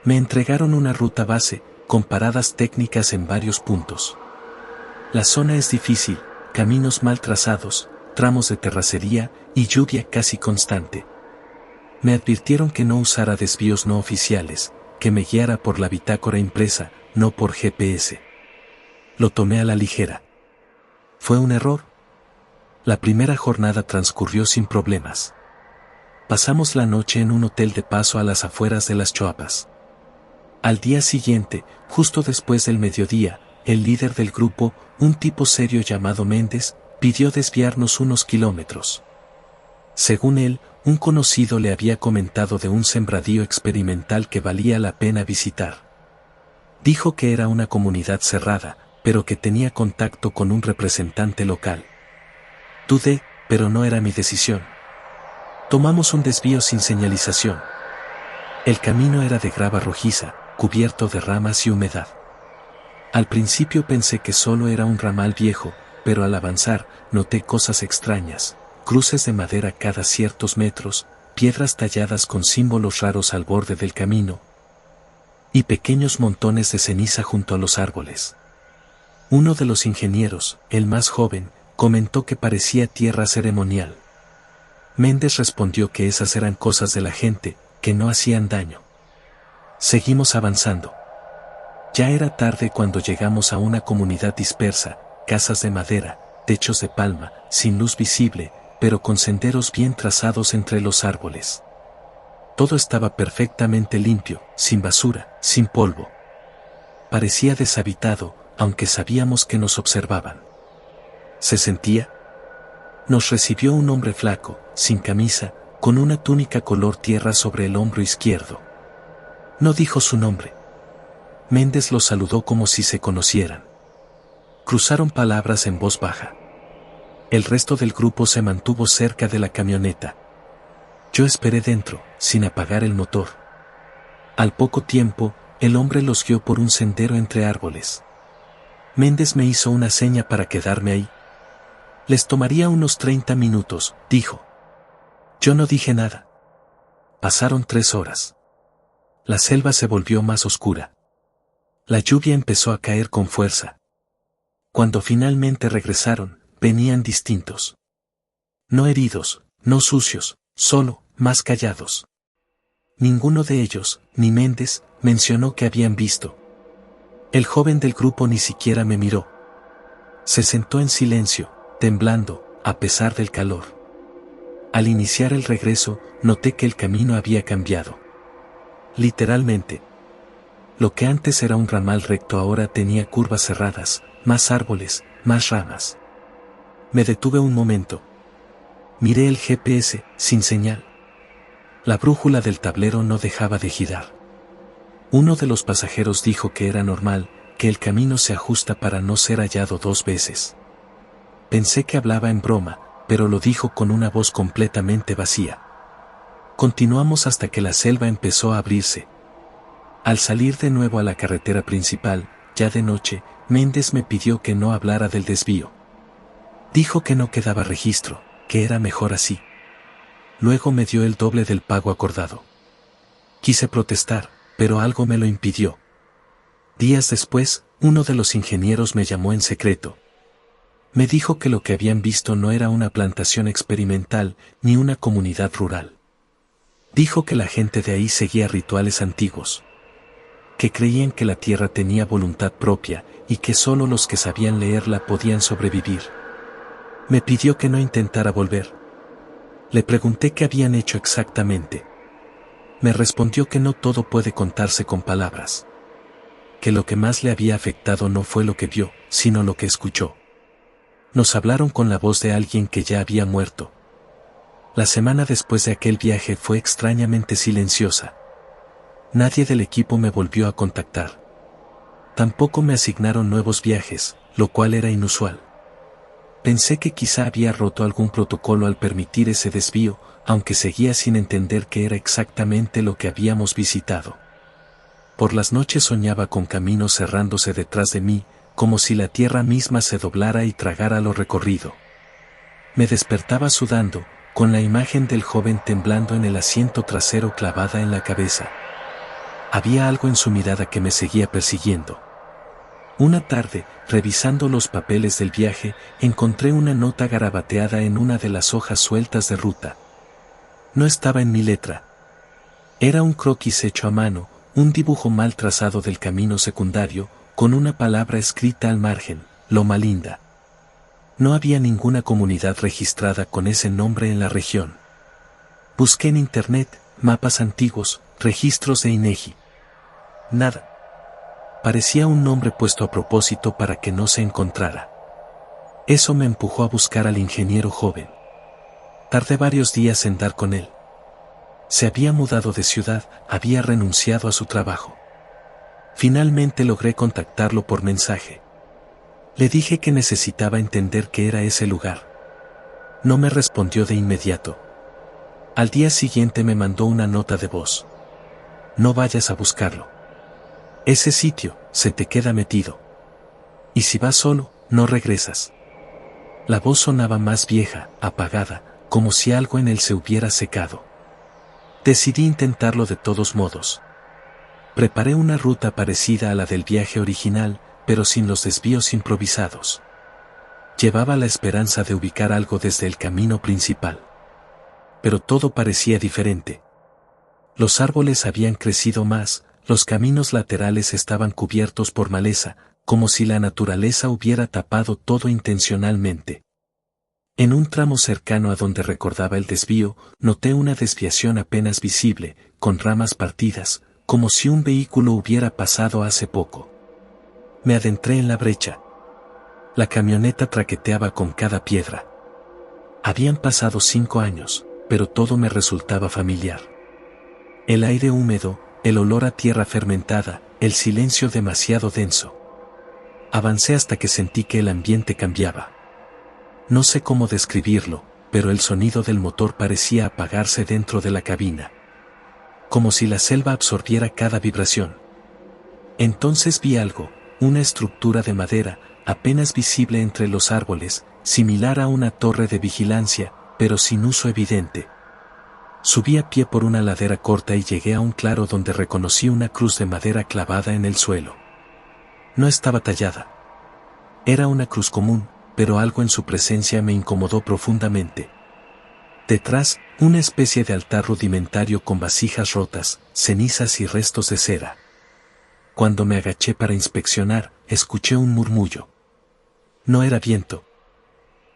[SPEAKER 1] Me entregaron una ruta base, con paradas técnicas en varios puntos. La zona es difícil, caminos mal trazados, tramos de terracería y lluvia casi constante. Me advirtieron que no usara desvíos no oficiales, que me guiara por la bitácora impresa, no por GPS. Lo tomé a la ligera. ¿Fue un error? La primera jornada transcurrió sin problemas. Pasamos la noche en un hotel de paso a las afueras de las Choapas. Al día siguiente, justo después del mediodía, el líder del grupo, un tipo serio llamado Méndez, pidió desviarnos unos kilómetros. Según él, un conocido le había comentado de un sembradío experimental que valía la pena visitar. Dijo que era una comunidad cerrada, pero que tenía contacto con un representante local. Dudé, pero no era mi decisión. Tomamos un desvío sin señalización. El camino era de grava rojiza, cubierto de ramas y humedad. Al principio pensé que solo era un ramal viejo, pero al avanzar, noté cosas extrañas, cruces de madera cada ciertos metros, piedras talladas con símbolos raros al borde del camino. y pequeños montones de ceniza junto a los árboles. Uno de los ingenieros, el más joven, comentó que parecía tierra ceremonial. Méndez respondió que esas eran cosas de la gente, que no hacían daño. Seguimos avanzando. Ya era tarde cuando llegamos a una comunidad dispersa, casas de madera, techos de palma, sin luz visible, pero con senderos bien trazados entre los árboles. Todo estaba perfectamente limpio, sin basura, sin polvo. Parecía deshabitado, aunque sabíamos que nos observaban. ¿Se sentía? Nos recibió un hombre flaco, sin camisa, con una túnica color tierra sobre el hombro izquierdo. No dijo su nombre. Méndez lo saludó como si se conocieran. Cruzaron palabras en voz baja. El resto del grupo se mantuvo cerca de la camioneta. Yo esperé dentro, sin apagar el motor. Al poco tiempo, el hombre los guió por un sendero entre árboles. Méndez me hizo una seña para quedarme ahí. Les tomaría unos 30 minutos, dijo. Yo no dije nada. Pasaron 3 horas. La selva se volvió más oscura. La lluvia empezó a caer con fuerza. Cuando finalmente regresaron, venían distintos. No heridos, no sucios, solo, más callados. Ninguno de ellos, ni Méndez, mencionó que habían visto. El joven del grupo ni siquiera me miró. Se sentó en silencio, temblando, a pesar del calor. Al iniciar el regreso, noté que el camino había cambiado. Literalmente. Lo que antes era un ramal recto ahora tenía curvas cerradas, más árboles, más ramas. Me detuve un momento. Miré el GPS, sin señal. La brújula del tablero no dejaba de girar. Uno de los pasajeros dijo que era normal, que el camino se ajusta para no ser hallado 2 veces. Pensé que hablaba en broma, pero lo dijo con una voz completamente vacía. Continuamos hasta que la selva empezó a abrirse. Al salir de nuevo a la carretera principal, ya de noche, Méndez me pidió que no hablara del desvío. Dijo que no quedaba registro, que era mejor así. Luego me dio el doble del pago acordado. Quise protestar, pero algo me lo impidió. Días después, uno de los ingenieros me llamó en secreto. Me dijo que lo que habían visto no era una plantación experimental, ni una comunidad rural. Dijo que la gente de ahí seguía rituales antiguos. Que creían que la tierra tenía voluntad propia, y que solo los que sabían leerla podían sobrevivir. Me pidió que no intentara volver. Le pregunté qué habían hecho exactamente. Me respondió que no todo puede contarse con palabras. Que lo que más le había afectado no fue lo que vio, sino lo que escuchó. Nos hablaron con la voz de alguien que ya había muerto. La semana después de aquel viaje fue extrañamente silenciosa. Nadie del equipo me volvió a contactar. Tampoco me asignaron nuevos viajes, lo cual era inusual. Pensé que quizá había roto algún protocolo al permitir ese desvío, aunque seguía sin entender qué era exactamente lo que habíamos visitado. Por las noches soñaba con caminos cerrándose detrás de mí, como si la tierra misma se doblara y tragara lo recorrido. Me despertaba sudando, con la imagen del joven temblando en el asiento trasero clavada en la cabeza. Había algo en su mirada que me seguía persiguiendo. Una tarde, revisando los papeles del viaje, encontré una nota garabateada en una de las hojas sueltas de ruta. No estaba en mi letra. Era un croquis hecho a mano, un dibujo mal trazado del camino secundario, con una palabra escrita al margen, Loma Linda. No había ninguna comunidad registrada con ese nombre en la región. Busqué en internet, mapas antiguos, registros de INEGI. Nada. Parecía un nombre puesto a propósito para que no se encontrara. Eso me empujó a buscar al ingeniero joven. Tardé varios días en dar con él. Se había mudado de ciudad, había renunciado a su trabajo. Finalmente logré contactarlo por mensaje. Le dije que necesitaba entender qué era ese lugar. No me respondió de inmediato. Al día siguiente me mandó una nota de voz. No vayas a buscarlo. Ese sitio, se te queda metido. Y si vas solo, no regresas. La voz sonaba más vieja, apagada, como si algo en él se hubiera secado. Decidí intentarlo de todos modos. Preparé una ruta parecida a la del viaje original, pero sin los desvíos improvisados. Llevaba la esperanza de ubicar algo desde el camino principal. Pero todo parecía diferente. Los árboles habían crecido más, los caminos laterales estaban cubiertos por maleza, como si la naturaleza hubiera tapado todo intencionalmente. En un tramo cercano a donde recordaba el desvío, noté una desviación apenas visible, con ramas partidas, como si un vehículo hubiera pasado hace poco. Me adentré en la brecha. La camioneta traqueteaba con cada piedra. Habían pasado 5 años, pero todo me resultaba familiar. El aire húmedo, el olor a tierra fermentada, el silencio demasiado denso. Avancé hasta que sentí que el ambiente cambiaba. No sé cómo describirlo, pero el sonido del motor parecía apagarse dentro de la cabina. Como si la selva absorbiera cada vibración. Entonces vi algo, una estructura de madera, apenas visible entre los árboles, similar a una torre de vigilancia, pero sin uso evidente. Subí a pie por una ladera corta y llegué a un claro donde reconocí una cruz de madera clavada en el suelo. No estaba tallada. Era una cruz común, pero algo en su presencia me incomodó profundamente. Detrás, una especie de altar rudimentario con vasijas rotas, cenizas y restos de cera. Cuando me agaché para inspeccionar, escuché un murmullo. No era viento.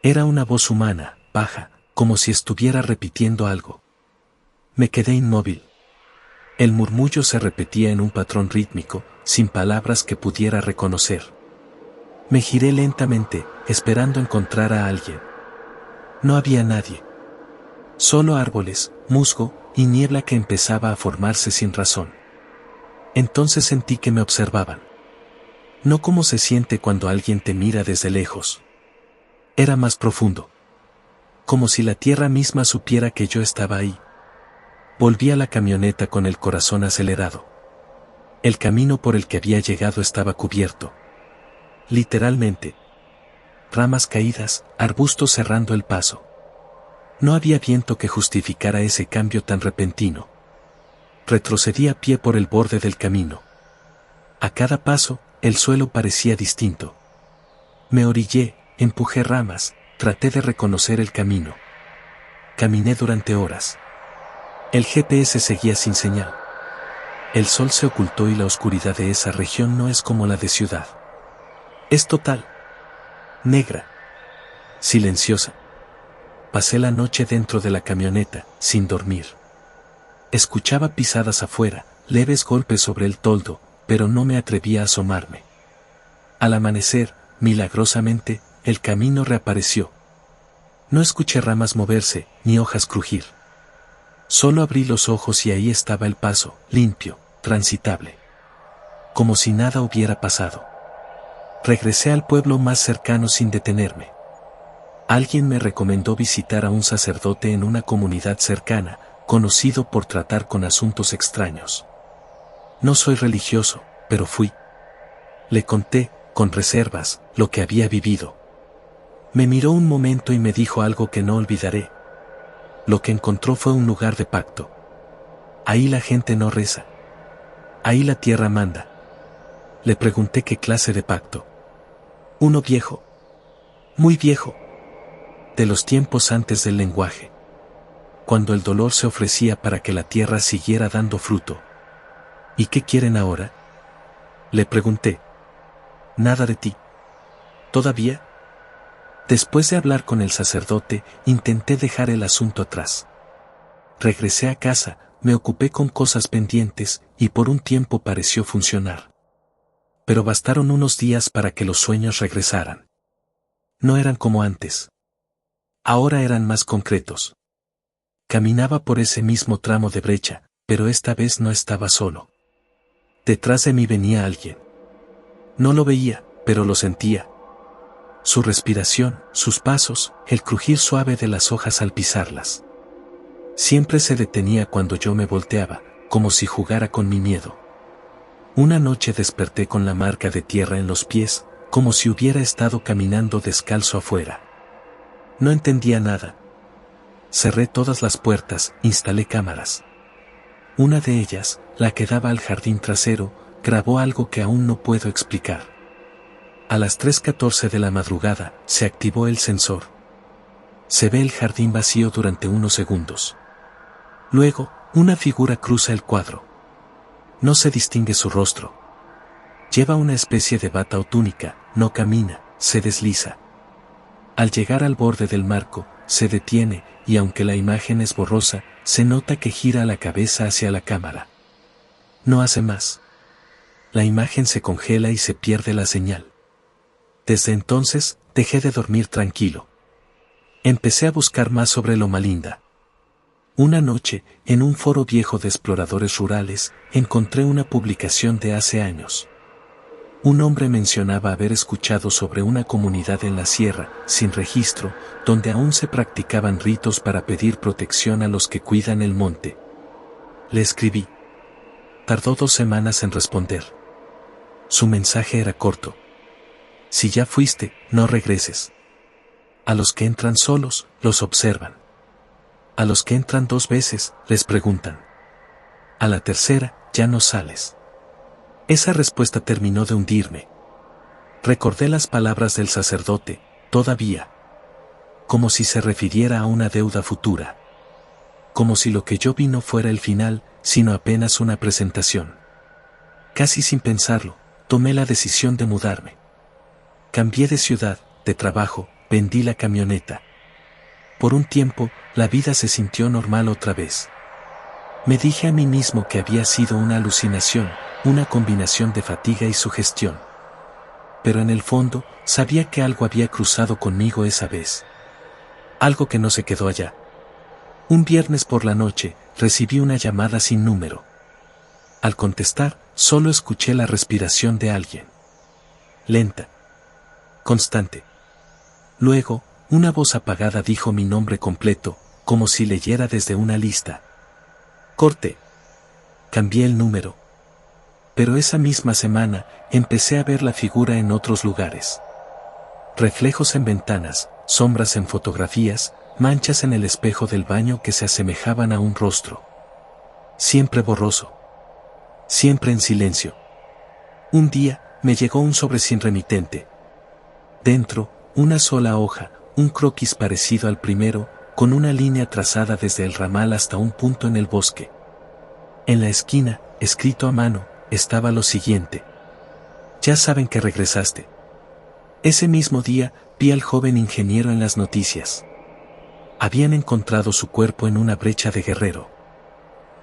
[SPEAKER 1] Era una voz humana, baja, como si estuviera repitiendo algo. Me quedé inmóvil. El murmullo se repetía en un patrón rítmico, sin palabras que pudiera reconocer. Me giré lentamente, esperando encontrar a alguien. No había nadie. Solo árboles, musgo y niebla que empezaba a formarse sin razón. Entonces sentí que me observaban. No como se siente cuando alguien te mira desde lejos. Era más profundo. Como si la tierra misma supiera que yo estaba ahí. Volví a la camioneta con el corazón acelerado. El camino por el que había llegado estaba cubierto. Literalmente. Ramas caídas, arbustos cerrando el paso. No había viento que justificara ese cambio tan repentino. Retrocedí a pie por el borde del camino. A cada paso, el suelo parecía distinto. Me orillé, empujé ramas, traté de reconocer el camino. Caminé durante horas. El GPS seguía sin señal. El sol se ocultó y la oscuridad de esa región no es como la de ciudad. Es total. Negra. Silenciosa. Pasé la noche dentro de la camioneta, sin dormir. Escuchaba pisadas afuera, leves golpes sobre el toldo, pero no me atrevía a asomarme. Al amanecer, milagrosamente, el camino reapareció. No escuché ramas moverse, ni hojas crujir. Solo abrí los ojos y ahí estaba el paso, limpio, transitable. Como si nada hubiera pasado. Regresé al pueblo más cercano sin detenerme. Alguien me recomendó visitar a un sacerdote en una comunidad cercana, conocido por tratar con asuntos extraños. No soy religioso, pero fui. Le conté, con reservas, lo que había vivido. Me miró un momento y me dijo algo que no olvidaré. Lo que encontró fue un lugar de pacto. Ahí la gente no reza. Ahí la tierra manda. Le pregunté qué clase de pacto. Uno viejo. Muy viejo. De los tiempos antes del lenguaje. Cuando el dolor se ofrecía para que la tierra siguiera dando fruto. ¿Y qué quieren ahora? Le pregunté. Nada de ti. ¿Todavía? Después de hablar con el sacerdote, intenté dejar el asunto atrás. Regresé a casa, me ocupé con cosas pendientes, y por un tiempo pareció funcionar. Pero bastaron unos días para que los sueños regresaran. No eran como antes. Ahora eran más concretos. Caminaba por ese mismo tramo de brecha, pero esta vez no estaba solo. Detrás de mí venía alguien. No lo veía, pero lo sentía. Su respiración, sus pasos, el crujir suave de las hojas al pisarlas. Siempre se detenía cuando yo me volteaba, como si jugara con mi miedo. Una noche desperté con la marca de tierra en los pies, como si hubiera estado caminando descalzo afuera. No entendía nada. Cerré todas las puertas, instalé cámaras. Una de ellas, la que daba al jardín trasero, grabó algo que aún no puedo explicar. A las 3:14 de la madrugada, se activó el sensor. Se ve el jardín vacío durante unos segundos. Luego, una figura cruza el cuadro. No se distingue su rostro. Lleva una especie de bata o túnica, no camina, se desliza. Al llegar al borde del marco, se detiene, y aunque la imagen es borrosa, se nota que gira la cabeza hacia la cámara. No hace más. La imagen se congela y se pierde la señal. Desde entonces, dejé de dormir tranquilo. Empecé a buscar más sobre Loma Linda. Una noche, en un foro viejo de exploradores rurales, encontré una publicación de hace años. Un hombre mencionaba haber escuchado sobre una comunidad en la sierra, sin registro, donde aún se practicaban ritos para pedir protección a los que cuidan el monte. Le escribí. Tardó 2 semanas en responder. Su mensaje era corto. Si ya fuiste, no regreses. A los que entran solos, los observan. A los que entran 2 veces, les preguntan. A la tercera, ya no sales. Esa respuesta terminó de hundirme. Recordé las palabras del sacerdote, todavía. Como si se refiriera a una deuda futura. Como si lo que yo vi no fuera el final, sino apenas una presentación. Casi sin pensarlo, tomé la decisión de mudarme. Cambié de ciudad, de trabajo, vendí la camioneta. Por un tiempo, la vida se sintió normal otra vez. Me dije a mí mismo que había sido una alucinación, una combinación de fatiga y sugestión. Pero en el fondo, sabía que algo había cruzado conmigo esa vez. Algo que no se quedó allá. Un viernes por la noche, recibí una llamada sin número. Al contestar, solo escuché la respiración de alguien. Lenta. Constante. Luego, una voz apagada dijo mi nombre completo, como si leyera desde una lista. Corte. Cambié el número. Pero esa misma semana, empecé a ver la figura en otros lugares. Reflejos en ventanas, sombras en fotografías, manchas en el espejo del baño que se asemejaban a un rostro. Siempre borroso. Siempre en silencio. Un día, me llegó un sobre sin remitente. Dentro, una sola hoja, un croquis parecido al primero, con una línea trazada desde el ramal hasta un punto en el bosque. En la esquina, escrito a mano, estaba lo siguiente. Ya saben que regresaste. Ese mismo día, vi al joven ingeniero en las noticias. Habían encontrado su cuerpo en una brecha de Guerrero.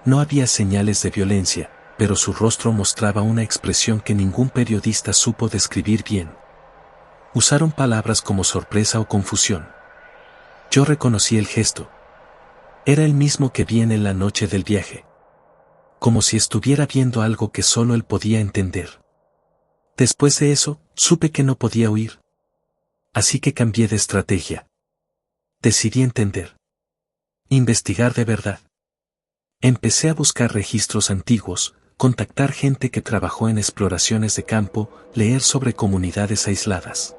[SPEAKER 1] No había señales de violencia, pero su rostro mostraba una expresión que ningún periodista supo describir bien. Usaron palabras como sorpresa o confusión. Yo reconocí el gesto. Era el mismo que vi en la noche del viaje. Como si estuviera viendo algo que solo él podía entender. Después de eso, supe que no podía huir. Así que cambié de estrategia. Decidí entender. Investigar de verdad. Empecé a buscar registros antiguos, contactar gente que trabajó en exploraciones de campo, leer sobre comunidades aisladas.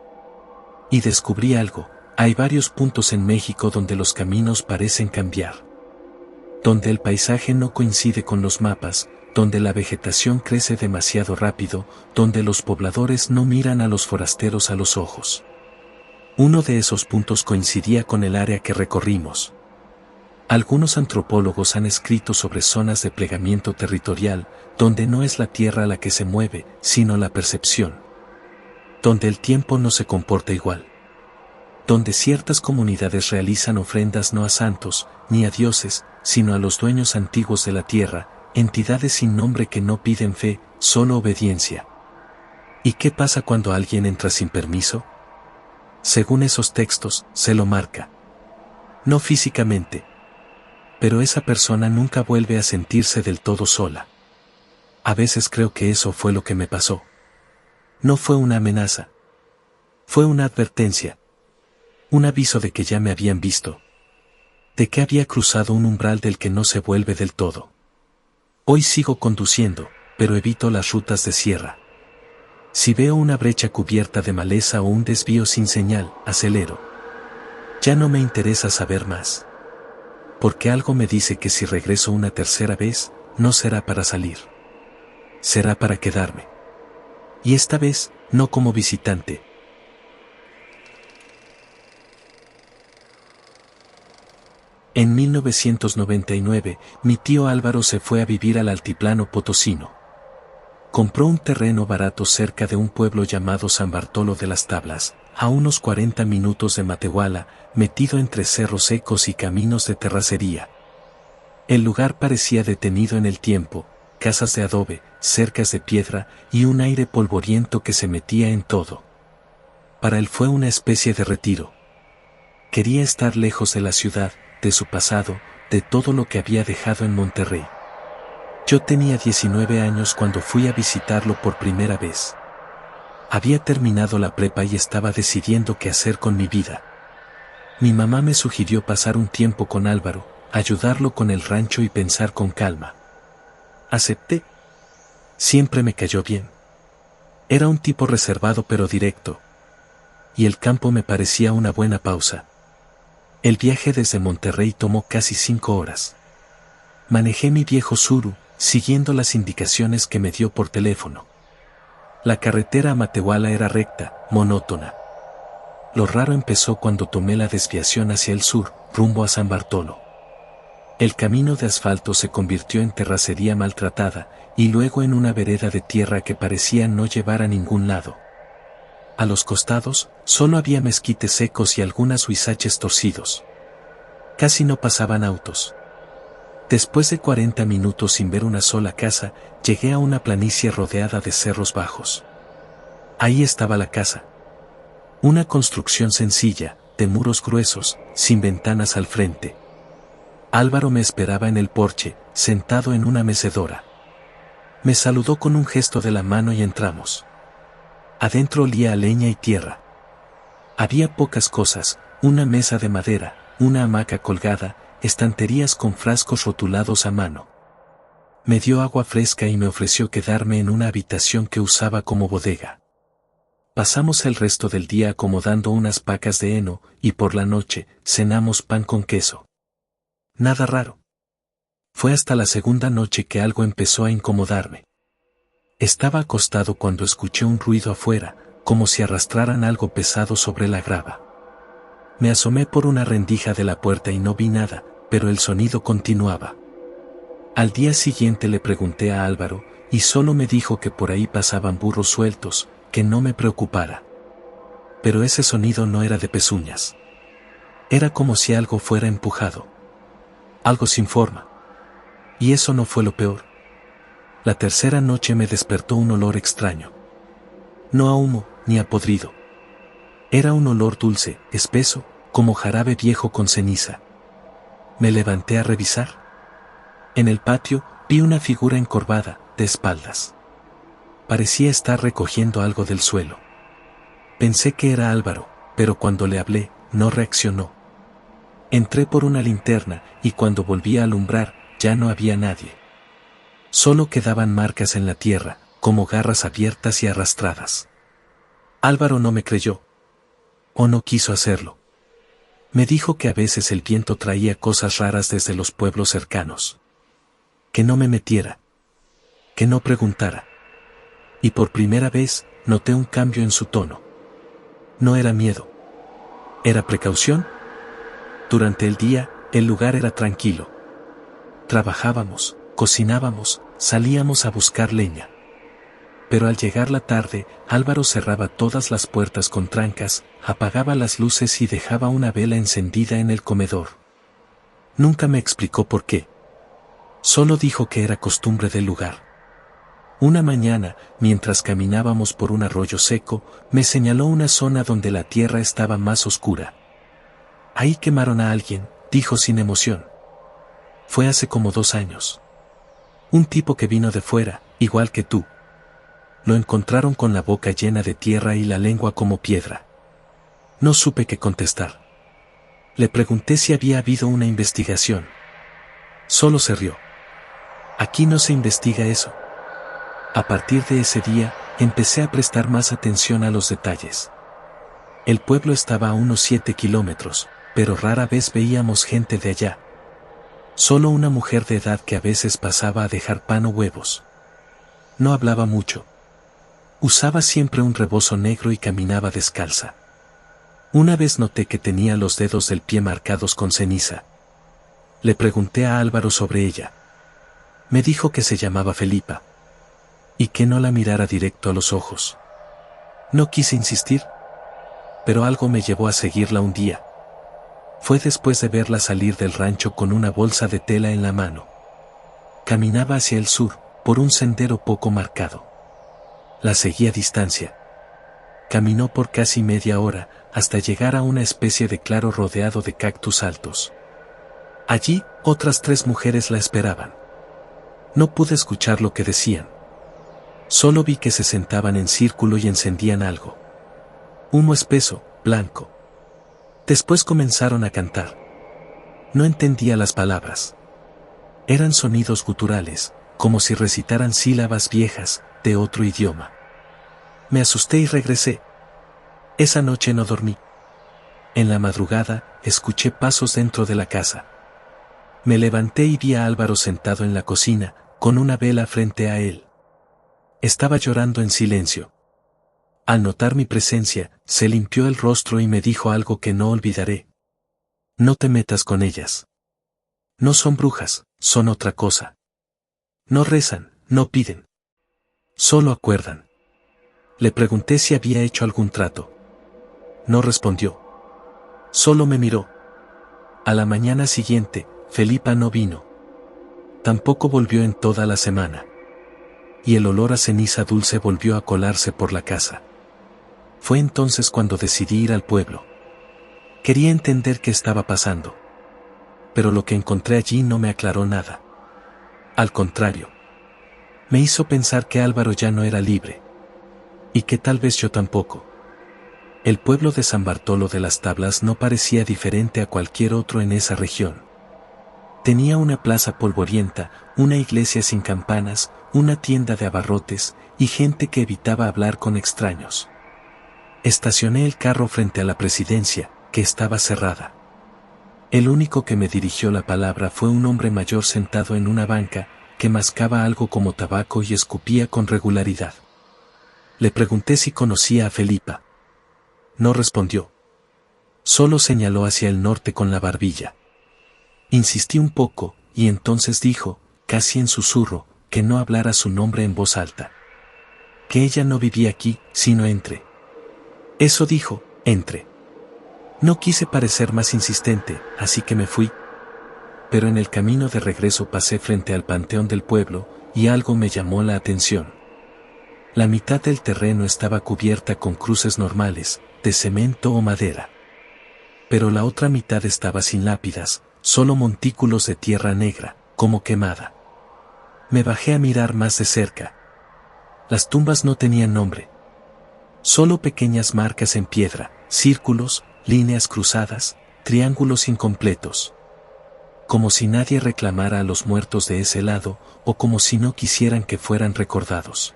[SPEAKER 1] Y descubrí algo, hay varios puntos en México donde los caminos parecen cambiar. Donde el paisaje no coincide con los mapas, donde la vegetación crece demasiado rápido, donde los pobladores no miran a los forasteros a los ojos. Uno de esos puntos coincidía con el área que recorrimos. Algunos antropólogos han escrito sobre zonas de plegamiento territorial, donde no es la tierra la que se mueve, sino la percepción. Donde el tiempo no se comporta igual. Donde ciertas comunidades realizan ofrendas no a santos, ni a dioses, sino a los dueños antiguos de la tierra, entidades sin nombre que no piden fe, solo obediencia. ¿Y qué pasa cuando alguien entra sin permiso? Según esos textos, se lo marca. No físicamente. Pero esa persona nunca vuelve a sentirse del todo sola. A veces creo que eso fue lo que me pasó. No fue una amenaza. Fue una advertencia. Un aviso de que ya me habían visto. De que había cruzado un umbral del que no se vuelve del todo. Hoy sigo conduciendo, pero evito las rutas de sierra. Si veo una brecha cubierta de maleza o un desvío sin señal, acelero. Ya no me interesa saber más. Porque algo me dice que si regreso una tercera vez, no será para salir. Será para quedarme. Y esta vez, no como visitante. En 1999, mi tío Álvaro se fue a vivir al altiplano potosino. Compró un terreno barato cerca de un pueblo llamado San Bartolo de las Tablas, a unos 40 minutos de Matehuala, metido entre cerros secos y caminos de terracería. El lugar parecía detenido en el tiempo, casas de adobe, cercas de piedra y un aire polvoriento que se metía en todo. Para él fue una especie de retiro. Quería estar lejos de la ciudad, de su pasado, de todo lo que había dejado en Monterrey. Yo tenía 19 años cuando fui a visitarlo por primera vez. Había terminado la prepa y estaba decidiendo qué hacer con mi vida. Mi mamá me sugirió pasar un tiempo con Álvaro, ayudarlo con el rancho y pensar con calma. Acepté. Siempre me cayó bien. Era un tipo reservado pero directo. Y el campo me parecía una buena pausa. El viaje desde Monterrey tomó casi 5 horas. Manejé mi viejo Tsuru, siguiendo las indicaciones que me dio por teléfono. La carretera a Matehuala era recta, monótona. Lo raro empezó cuando tomé la desviación hacia el sur, rumbo a San Bartolo. El camino de asfalto se convirtió en terracería maltratada, y luego en una vereda de tierra que parecía no llevar a ningún lado. A los costados, solo había mezquites secos y algunas huizaches torcidos. Casi no pasaban autos. Después de 40 minutos sin ver una sola casa, llegué a una planicie rodeada de cerros bajos. Ahí estaba la casa. Una construcción sencilla, de muros gruesos, sin ventanas al frente. Álvaro me esperaba en el porche, sentado en una mecedora. Me saludó con un gesto de la mano y entramos. Adentro olía a leña y tierra. Había pocas cosas, una mesa de madera, una hamaca colgada, estanterías con frascos rotulados a mano. Me dio agua fresca y me ofreció quedarme en una habitación que usaba como bodega. Pasamos el resto del día acomodando unas pacas de heno, y por la noche, cenamos pan con queso. Nada raro. Fue hasta la segunda noche que algo empezó a incomodarme. Estaba acostado cuando escuché un ruido afuera, como si arrastraran algo pesado sobre la grava. Me asomé por una rendija de la puerta y no vi nada, pero el sonido continuaba. Al día siguiente le pregunté a Álvaro, y solo me dijo que por ahí pasaban burros sueltos, que no me preocupara. Pero ese sonido no era de pezuñas. Era como si algo fuera empujado. Algo sin forma. Y eso no fue lo peor. La tercera noche me despertó un olor extraño. No a humo, ni a podrido. Era un olor dulce, espeso, como jarabe viejo con ceniza. Me levanté a revisar. En el patio, vi una figura encorvada, de espaldas. Parecía estar recogiendo algo del suelo. Pensé que era Álvaro, pero cuando le hablé, no reaccionó. Entré por una linterna, y cuando volví a alumbrar, ya no había nadie. Solo quedaban marcas en la tierra, como garras abiertas y arrastradas. Álvaro no me creyó. O no quiso hacerlo. Me dijo que a veces el viento traía cosas raras desde los pueblos cercanos. Que no me metiera. Que no preguntara. Y por primera vez, noté un cambio en su tono. No era miedo. ¿Era precaución? Durante el día, el lugar era tranquilo. Trabajábamos, cocinábamos, salíamos a buscar leña. Pero al llegar la tarde, Álvaro cerraba todas las puertas con trancas, apagaba las luces y dejaba una vela encendida en el comedor. Nunca me explicó por qué. Solo dijo que era costumbre del lugar. Una mañana, mientras caminábamos por un arroyo seco, me señaló una zona donde la tierra estaba más oscura. Ahí quemaron a alguien, dijo sin emoción. Fue hace como 2 años. Un tipo que vino de fuera, igual que tú. Lo encontraron con la boca llena de tierra y la lengua como piedra. No supe qué contestar. Le pregunté si había habido una investigación. Solo se rió. Aquí no se investiga eso. A partir de ese día, empecé a prestar más atención a los detalles. El pueblo estaba a unos 7 kilómetros, pero rara vez veíamos gente de allá. Solo una mujer de edad que a veces pasaba a dejar pan o huevos. No hablaba mucho. Usaba siempre un rebozo negro y caminaba descalza. Una vez noté que tenía los dedos del pie marcados con ceniza. Le pregunté a Álvaro sobre ella. Me dijo que se llamaba Felipa. Y que no la mirara directo a los ojos. No quise insistir. Pero algo me llevó a seguirla un día. Fue después de verla salir del rancho con una bolsa de tela en la mano. Caminaba hacia el sur, por un sendero poco marcado. La seguí a distancia. Caminó por casi media hora, hasta llegar a una especie de claro rodeado de cactus altos. Allí, otras 3 mujeres la esperaban. No pude escuchar lo que decían. Solo vi que se sentaban en círculo y encendían algo. Humo espeso, blanco. Después comenzaron a cantar. No entendía las palabras. Eran sonidos guturales, como si recitaran sílabas viejas, de otro idioma. Me asusté y regresé. Esa noche no dormí. En la madrugada, escuché pasos dentro de la casa. Me levanté y vi a Álvaro sentado en la cocina, con una vela frente a él. Estaba llorando en silencio. Al notar mi presencia, se limpió el rostro y me dijo algo que no olvidaré. No te metas con ellas. No son brujas, son otra cosa. No rezan, no piden. Solo acuerdan. Le pregunté si había hecho algún trato. No respondió. Solo me miró. A la mañana siguiente, Felipa no vino. Tampoco volvió en toda la semana. Y el olor a ceniza dulce volvió a colarse por la casa. Fue entonces cuando decidí ir al pueblo. Quería entender qué estaba pasando. Pero lo que encontré allí no me aclaró nada. Al contrario. Me hizo pensar que Álvaro ya no era libre. Y que tal vez yo tampoco. El pueblo de San Bartolo de las Tablas no parecía diferente a cualquier otro en esa región. Tenía una plaza polvorienta, una iglesia sin campanas, una tienda de abarrotes, y gente que evitaba hablar con extraños. Estacioné el carro frente a la presidencia, que estaba cerrada. El único que me dirigió la palabra fue un hombre mayor sentado en una banca, que mascaba algo como tabaco y escupía con regularidad. Le pregunté si conocía a Felipa. No respondió. Solo señaló hacia el norte con la barbilla. Insistí un poco, y entonces dijo, casi en susurro, que no hablara su nombre en voz alta. Que ella no vivía aquí, sino entre. Eso dijo, entre. No quise parecer más insistente, así que me fui. Pero en el camino de regreso pasé frente al panteón del pueblo, y algo me llamó la atención. La mitad del terreno estaba cubierta con cruces normales, de cemento o madera. Pero la otra mitad estaba sin lápidas, solo montículos de tierra negra, como quemada. Me bajé a mirar más de cerca. Las tumbas no tenían nombre. Solo pequeñas marcas en piedra, círculos, líneas cruzadas, triángulos incompletos. Como si nadie reclamara a los muertos de ese lado, o como si no quisieran que fueran recordados.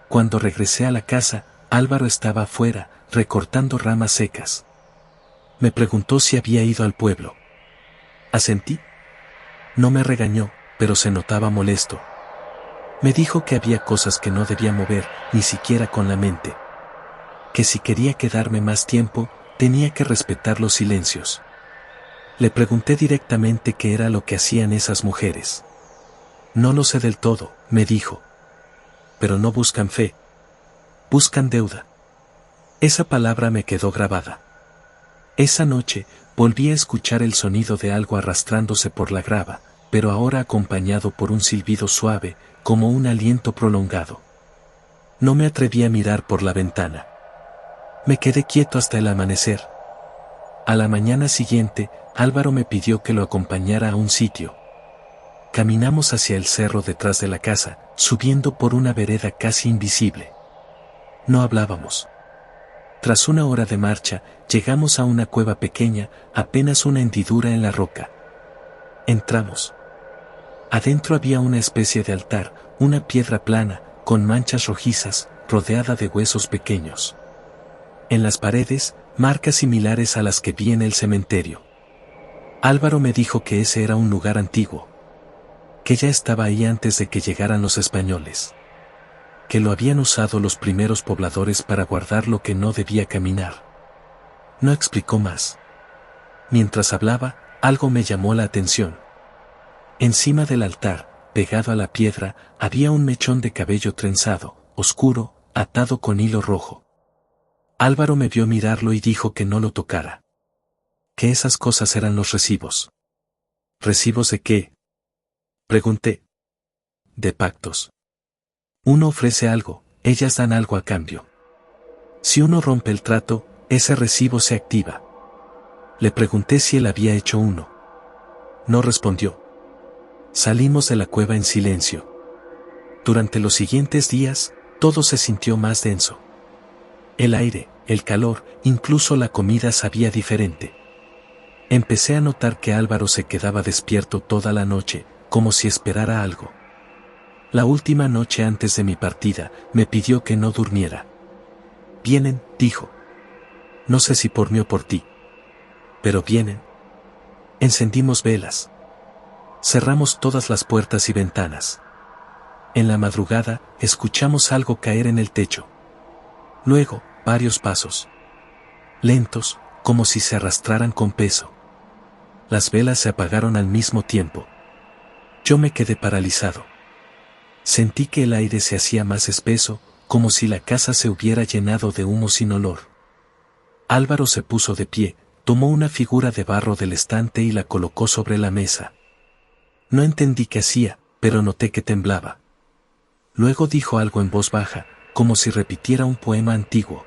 [SPEAKER 1] Cuando regresé a la casa, Álvaro estaba afuera, recortando ramas secas. Me preguntó si había ido al pueblo. Asentí. No me regañó, pero se notaba molesto. Me dijo que había cosas que no debía mover, ni siquiera con la mente. Que si quería quedarme más tiempo, tenía que respetar los silencios. Le pregunté directamente qué era lo que hacían esas mujeres. No lo sé del todo, me dijo. Pero no buscan fe. Buscan deuda. Esa palabra me quedó grabada. Esa noche, volví a escuchar el sonido de algo arrastrándose por la grava, pero ahora acompañado por un silbido suave, como un aliento prolongado. No me atreví a mirar por la ventana. Me quedé quieto hasta el amanecer. A la mañana siguiente, Álvaro me pidió que lo acompañara a un sitio. Caminamos hacia el cerro detrás de la casa, subiendo por una vereda casi invisible. No hablábamos. Tras una hora de marcha, llegamos a una cueva pequeña, apenas una hendidura en la roca. Entramos. Adentro había una especie de altar, una piedra plana, con manchas rojizas, rodeada de huesos pequeños. En las paredes, marcas similares a las que vi en el cementerio. Álvaro me dijo que ese era un lugar antiguo, que ya estaba ahí antes de que llegaran los españoles, que lo habían usado los primeros pobladores para guardar lo que no debía caminar. No explicó más. Mientras hablaba, algo me llamó la atención. Encima del altar, pegado a la piedra, había un mechón de cabello trenzado, oscuro, atado con hilo rojo. Álvaro me vio mirarlo y dijo que no lo tocara. Que esas cosas eran los recibos. ¿Recibos de qué?, pregunté. De pactos. Uno ofrece algo, ellas dan algo a cambio. Si uno rompe el trato, ese recibo se activa. Le pregunté si él había hecho uno. No respondió. Salimos de la cueva en silencio. Durante los siguientes días, todo se sintió más denso. El aire, el calor, incluso la comida sabía diferente. Empecé a notar que Álvaro se quedaba despierto toda la noche, como si esperara algo. La última noche antes de mi partida, me pidió que no durmiera. Vienen, dijo. No sé si por mí o por ti. Pero vienen. Encendimos velas. Cerramos todas las puertas y ventanas. En la madrugada, escuchamos algo caer en el techo. Luego, varios pasos. Lentos, como si se arrastraran con peso. Las velas se apagaron al mismo tiempo. Yo me quedé paralizado. Sentí que el aire se hacía más espeso, como si la casa se hubiera llenado de humo sin olor. Álvaro se puso de pie, tomó una figura de barro del estante y la colocó sobre la mesa. No entendí qué hacía, pero noté que temblaba. Luego dijo algo en voz baja, como si repitiera un poema antiguo.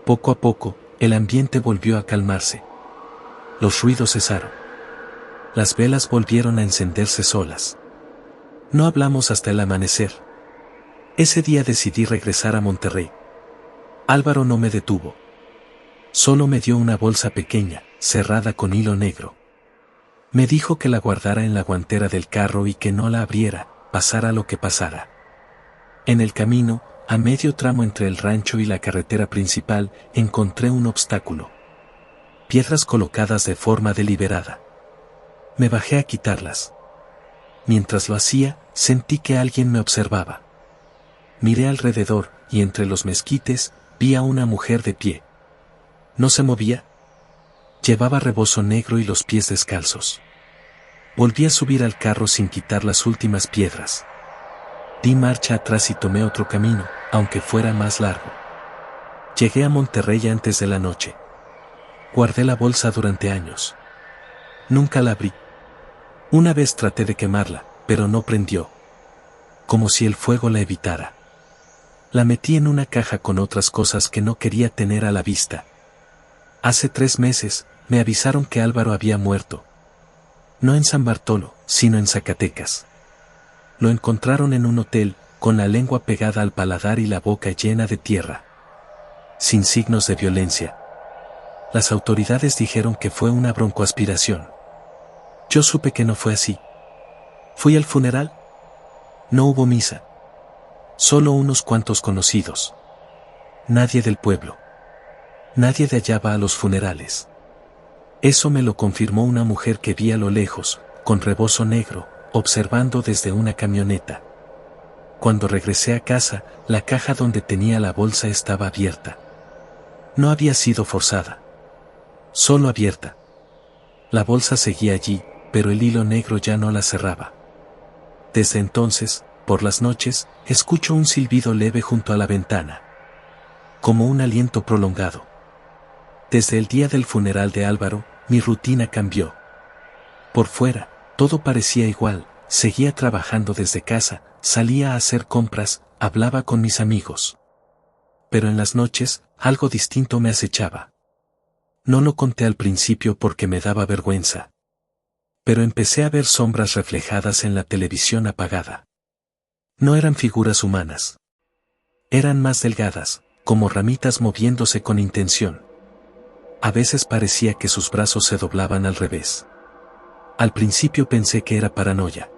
[SPEAKER 1] Poco a poco, el ambiente volvió a calmarse. Los ruidos cesaron. Las velas volvieron a encenderse solas. No hablamos hasta el amanecer. Ese día decidí regresar a Monterrey. Álvaro no me detuvo. Solo me dio una bolsa pequeña, cerrada con hilo negro. Me dijo que la guardara en la guantera del carro y que no la abriera, pasara lo que pasara. En el camino, a medio tramo entre el rancho y la carretera principal, encontré un obstáculo. Piedras colocadas de forma deliberada. Me bajé a quitarlas. Mientras lo hacía, sentí que alguien me observaba. Miré alrededor, y entre los mezquites, vi a una mujer de pie. No se movía. Llevaba rebozo negro y los pies descalzos. Volví a subir al carro sin quitar las últimas piedras. Di marcha atrás y tomé otro camino, aunque fuera más largo. Llegué a Monterrey antes de la noche. Guardé la bolsa durante años. Nunca la abrí. Una vez traté de quemarla, pero no prendió. Como si el fuego la evitara. La metí en una caja con otras cosas que no quería tener a la vista. Hace 3 meses, me avisaron que Álvaro había muerto. No en San Bartolo, sino en Zacatecas. Lo encontraron en un hotel, con la lengua pegada al paladar y la boca llena de tierra. Sin signos de violencia. Las autoridades dijeron que fue una broncoaspiración. Yo supe que no fue así. Fui al funeral. No hubo misa. Solo unos cuantos conocidos. Nadie del pueblo. Nadie de allá va a los funerales. Eso me lo confirmó una mujer que vi a lo lejos, con rebozo negro, observando desde una camioneta. Cuando regresé a casa, la caja donde tenía la bolsa estaba abierta. No había sido forzada. Solo abierta. La bolsa seguía allí, pero el hilo negro ya no la cerraba. Desde entonces, por las noches, escucho un silbido leve junto a la ventana. Como un aliento prolongado. Desde el día del funeral de Álvaro, mi rutina cambió. Por fuera, todo parecía igual, seguía trabajando desde casa, salía a hacer compras, hablaba con mis amigos. Pero en las noches, algo distinto me acechaba. No lo conté al principio porque me daba vergüenza. Pero empecé a ver sombras reflejadas en la televisión apagada. No eran figuras humanas. Eran más delgadas, como ramitas moviéndose con intención. A veces parecía que sus brazos se doblaban al revés. Al principio pensé que era paranoia.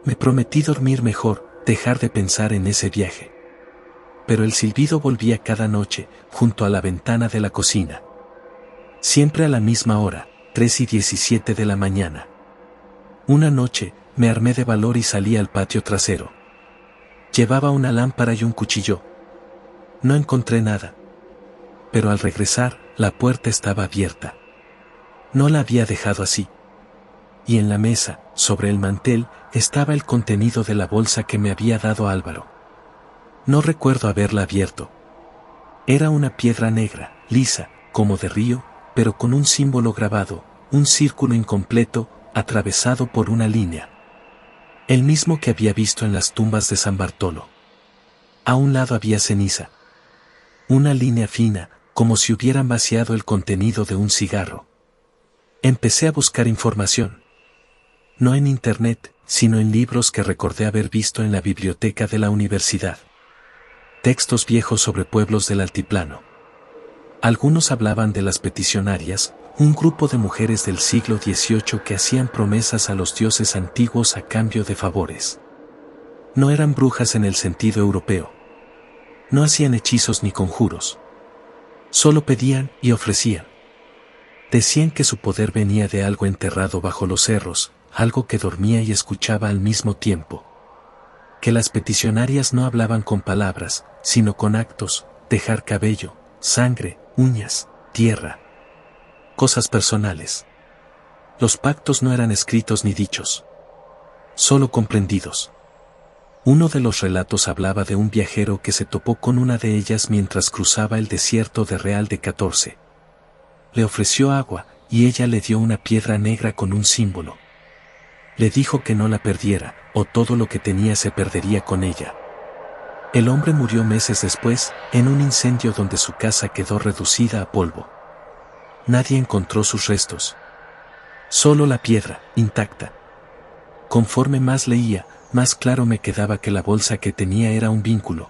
[SPEAKER 1] Me prometí dormir mejor, dejar de pensar en ese viaje. Pero el silbido volvía cada noche, junto a la ventana de la cocina. Siempre a la misma hora, 3:17 de la mañana. Una noche, me armé de valor y salí al patio trasero. Llevaba una lámpara y un cuchillo. No encontré nada. Pero al regresar, la puerta estaba abierta. No la había dejado así. Y en la mesa, sobre el mantel, estaba el contenido de la bolsa que me había dado Álvaro. No recuerdo haberla abierto. Era una piedra negra, lisa, como de río, pero con un símbolo grabado, un círculo incompleto, atravesado por una línea. El mismo que había visto en las tumbas de San Bartolo. A un lado había ceniza. Una línea fina, como si hubieran vaciado el contenido de un cigarro. Empecé a buscar información. No en internet, sino en libros que recordé haber visto en la biblioteca de la universidad. Textos viejos sobre pueblos del altiplano. Algunos hablaban de las peticionarias, un grupo de mujeres del siglo XVIII que hacían promesas a los dioses antiguos a cambio de favores. No eran brujas en el sentido europeo. No hacían hechizos ni conjuros. Solo pedían y ofrecían. Decían que su poder venía de algo enterrado bajo los cerros, algo que dormía y escuchaba al mismo tiempo. Que las peticionarias no hablaban con palabras, sino con actos, dejar cabello, sangre, uñas, tierra. Cosas personales. Los pactos no eran escritos ni dichos. Solo comprendidos. Uno de los relatos hablaba de un viajero que se topó con una de ellas mientras cruzaba el desierto de Real de 14. Le ofreció agua, y ella le dio una piedra negra con un símbolo. Le dijo que no la perdiera, o todo lo que tenía se perdería con ella. El hombre murió meses después, en un incendio donde su casa quedó reducida a polvo. Nadie encontró sus restos. Solo la piedra, intacta. Conforme más leía, más claro me quedaba que la bolsa que tenía era un vínculo.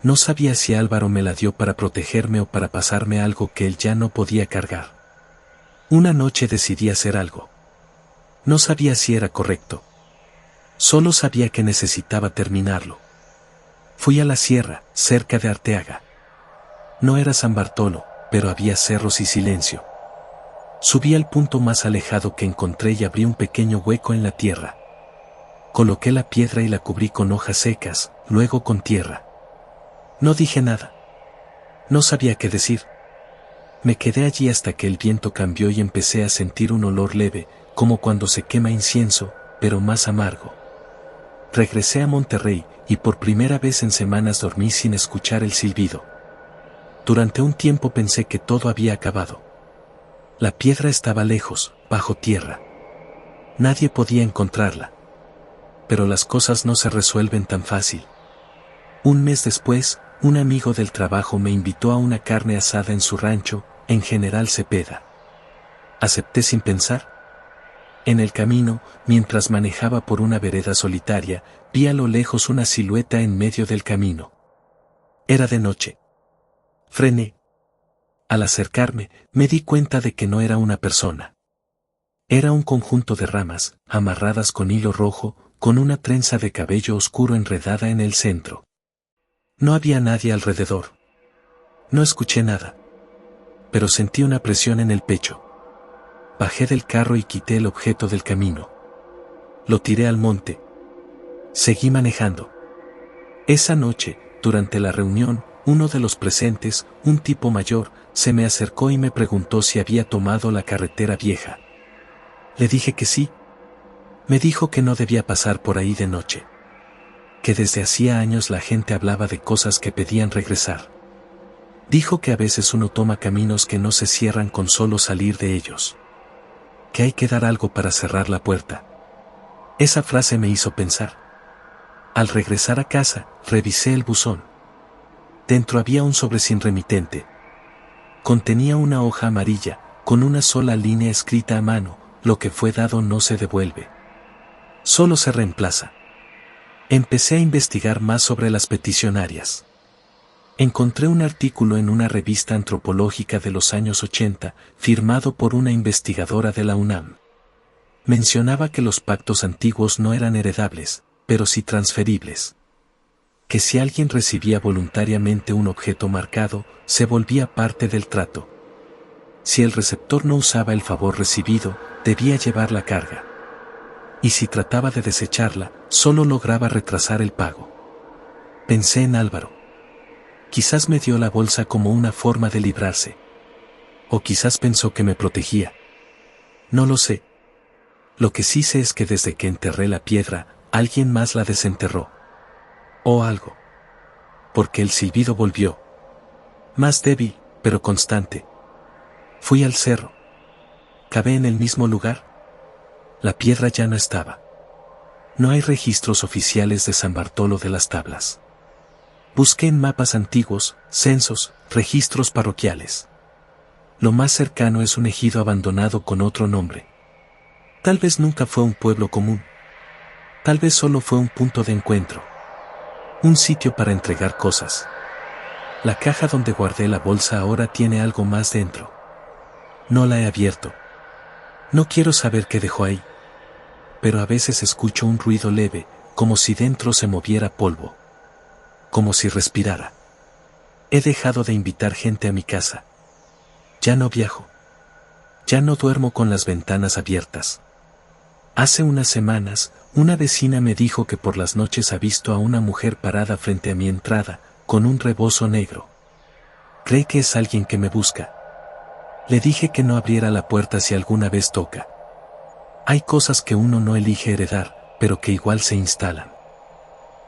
[SPEAKER 1] No sabía si Álvaro me la dio para protegerme o para pasarme algo que él ya no podía cargar. Una noche decidí hacer algo. No sabía si era correcto. Solo sabía que necesitaba terminarlo. Fui a la sierra, cerca de Arteaga. No era San Bartolo, pero había cerros y silencio. Subí al punto más alejado que encontré y abrí un pequeño hueco en la tierra. Coloqué la piedra y la cubrí con hojas secas, luego con tierra. No dije nada. No sabía qué decir. Me quedé allí hasta que el viento cambió y empecé a sentir un olor leve, como cuando se quema incienso, pero más amargo. Regresé a Monterrey, y por primera vez en semanas dormí sin escuchar el silbido. Durante un tiempo pensé que todo había acabado. La piedra estaba lejos, bajo tierra. Nadie podía encontrarla. Pero las cosas no se resuelven tan fácil. Un mes después, un amigo del trabajo me invitó a una carne asada en su rancho, en General Cepeda. Acepté sin pensar. En el camino, mientras manejaba por una vereda solitaria, vi a lo lejos una silueta en medio del camino. Era de noche. Frené. Al acercarme, me di cuenta de que no era una persona. Era un conjunto de ramas, amarradas con hilo rojo, con una trenza de cabello oscuro enredada en el centro. No había nadie alrededor. No escuché nada. Pero sentí una presión en el pecho. Bajé del carro y quité el objeto del camino. Lo tiré al monte. Seguí manejando. Esa noche, durante la reunión, uno de los presentes, un tipo mayor, se me acercó y me preguntó si había tomado la carretera vieja. Le dije que sí. Me dijo que no debía pasar por ahí de noche. Que desde hacía años la gente hablaba de cosas que pedían regresar. Dijo que a veces uno toma caminos que no se cierran con solo salir de ellos. Que hay que dar algo para cerrar la puerta. Esa frase me hizo pensar. Al regresar a casa, revisé el buzón. Dentro había un sobre sin remitente. Contenía una hoja amarilla, con una sola línea escrita a mano: lo que fue dado no se devuelve. Solo se reemplaza. Empecé a investigar más sobre las peticionarias. Encontré un artículo en una revista antropológica de los años 80, firmado por una investigadora de la UNAM. Mencionaba que los pactos antiguos no eran heredables, pero sí transferibles. Que si alguien recibía voluntariamente un objeto marcado, se volvía parte del trato. Si el receptor no usaba el favor recibido, debía llevar la carga. Y si trataba de desecharla, solo lograba retrasar el pago. Pensé en Álvaro. Quizás me dio la bolsa como una forma de librarse. O quizás pensó que me protegía. No lo sé. Lo que sí sé es que desde que enterré la piedra, alguien más la desenterró. O algo. Porque el silbido volvió. Más débil, pero constante. Fui al cerro. ¿Cavé en el mismo lugar? La piedra ya no estaba. No hay registros oficiales de San Bartolo de las Tablas. Busqué en mapas antiguos, censos, registros parroquiales. Lo más cercano es un ejido abandonado con otro nombre. Tal vez nunca fue un pueblo común. Tal vez solo fue un punto de encuentro. Un sitio para entregar cosas. La caja donde guardé la bolsa ahora tiene algo más dentro. No la he abierto. No quiero saber qué dejó ahí. Pero a veces escucho un ruido leve, como si dentro se moviera polvo. Como si respirara. He dejado de invitar gente a mi casa. Ya no viajo. Ya no duermo con las ventanas abiertas. Hace unas semanas, una vecina me dijo que por las noches ha visto a una mujer parada frente a mi entrada, con un rebozo negro. Cree que es alguien que me busca. Le dije que no abriera la puerta si alguna vez toca. Hay cosas que uno no elige heredar, pero que igual se instalan.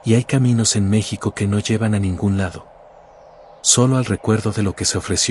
[SPEAKER 1] Y hay caminos en México que no llevan a ningún lado. Solo al recuerdo de lo que se ofreció.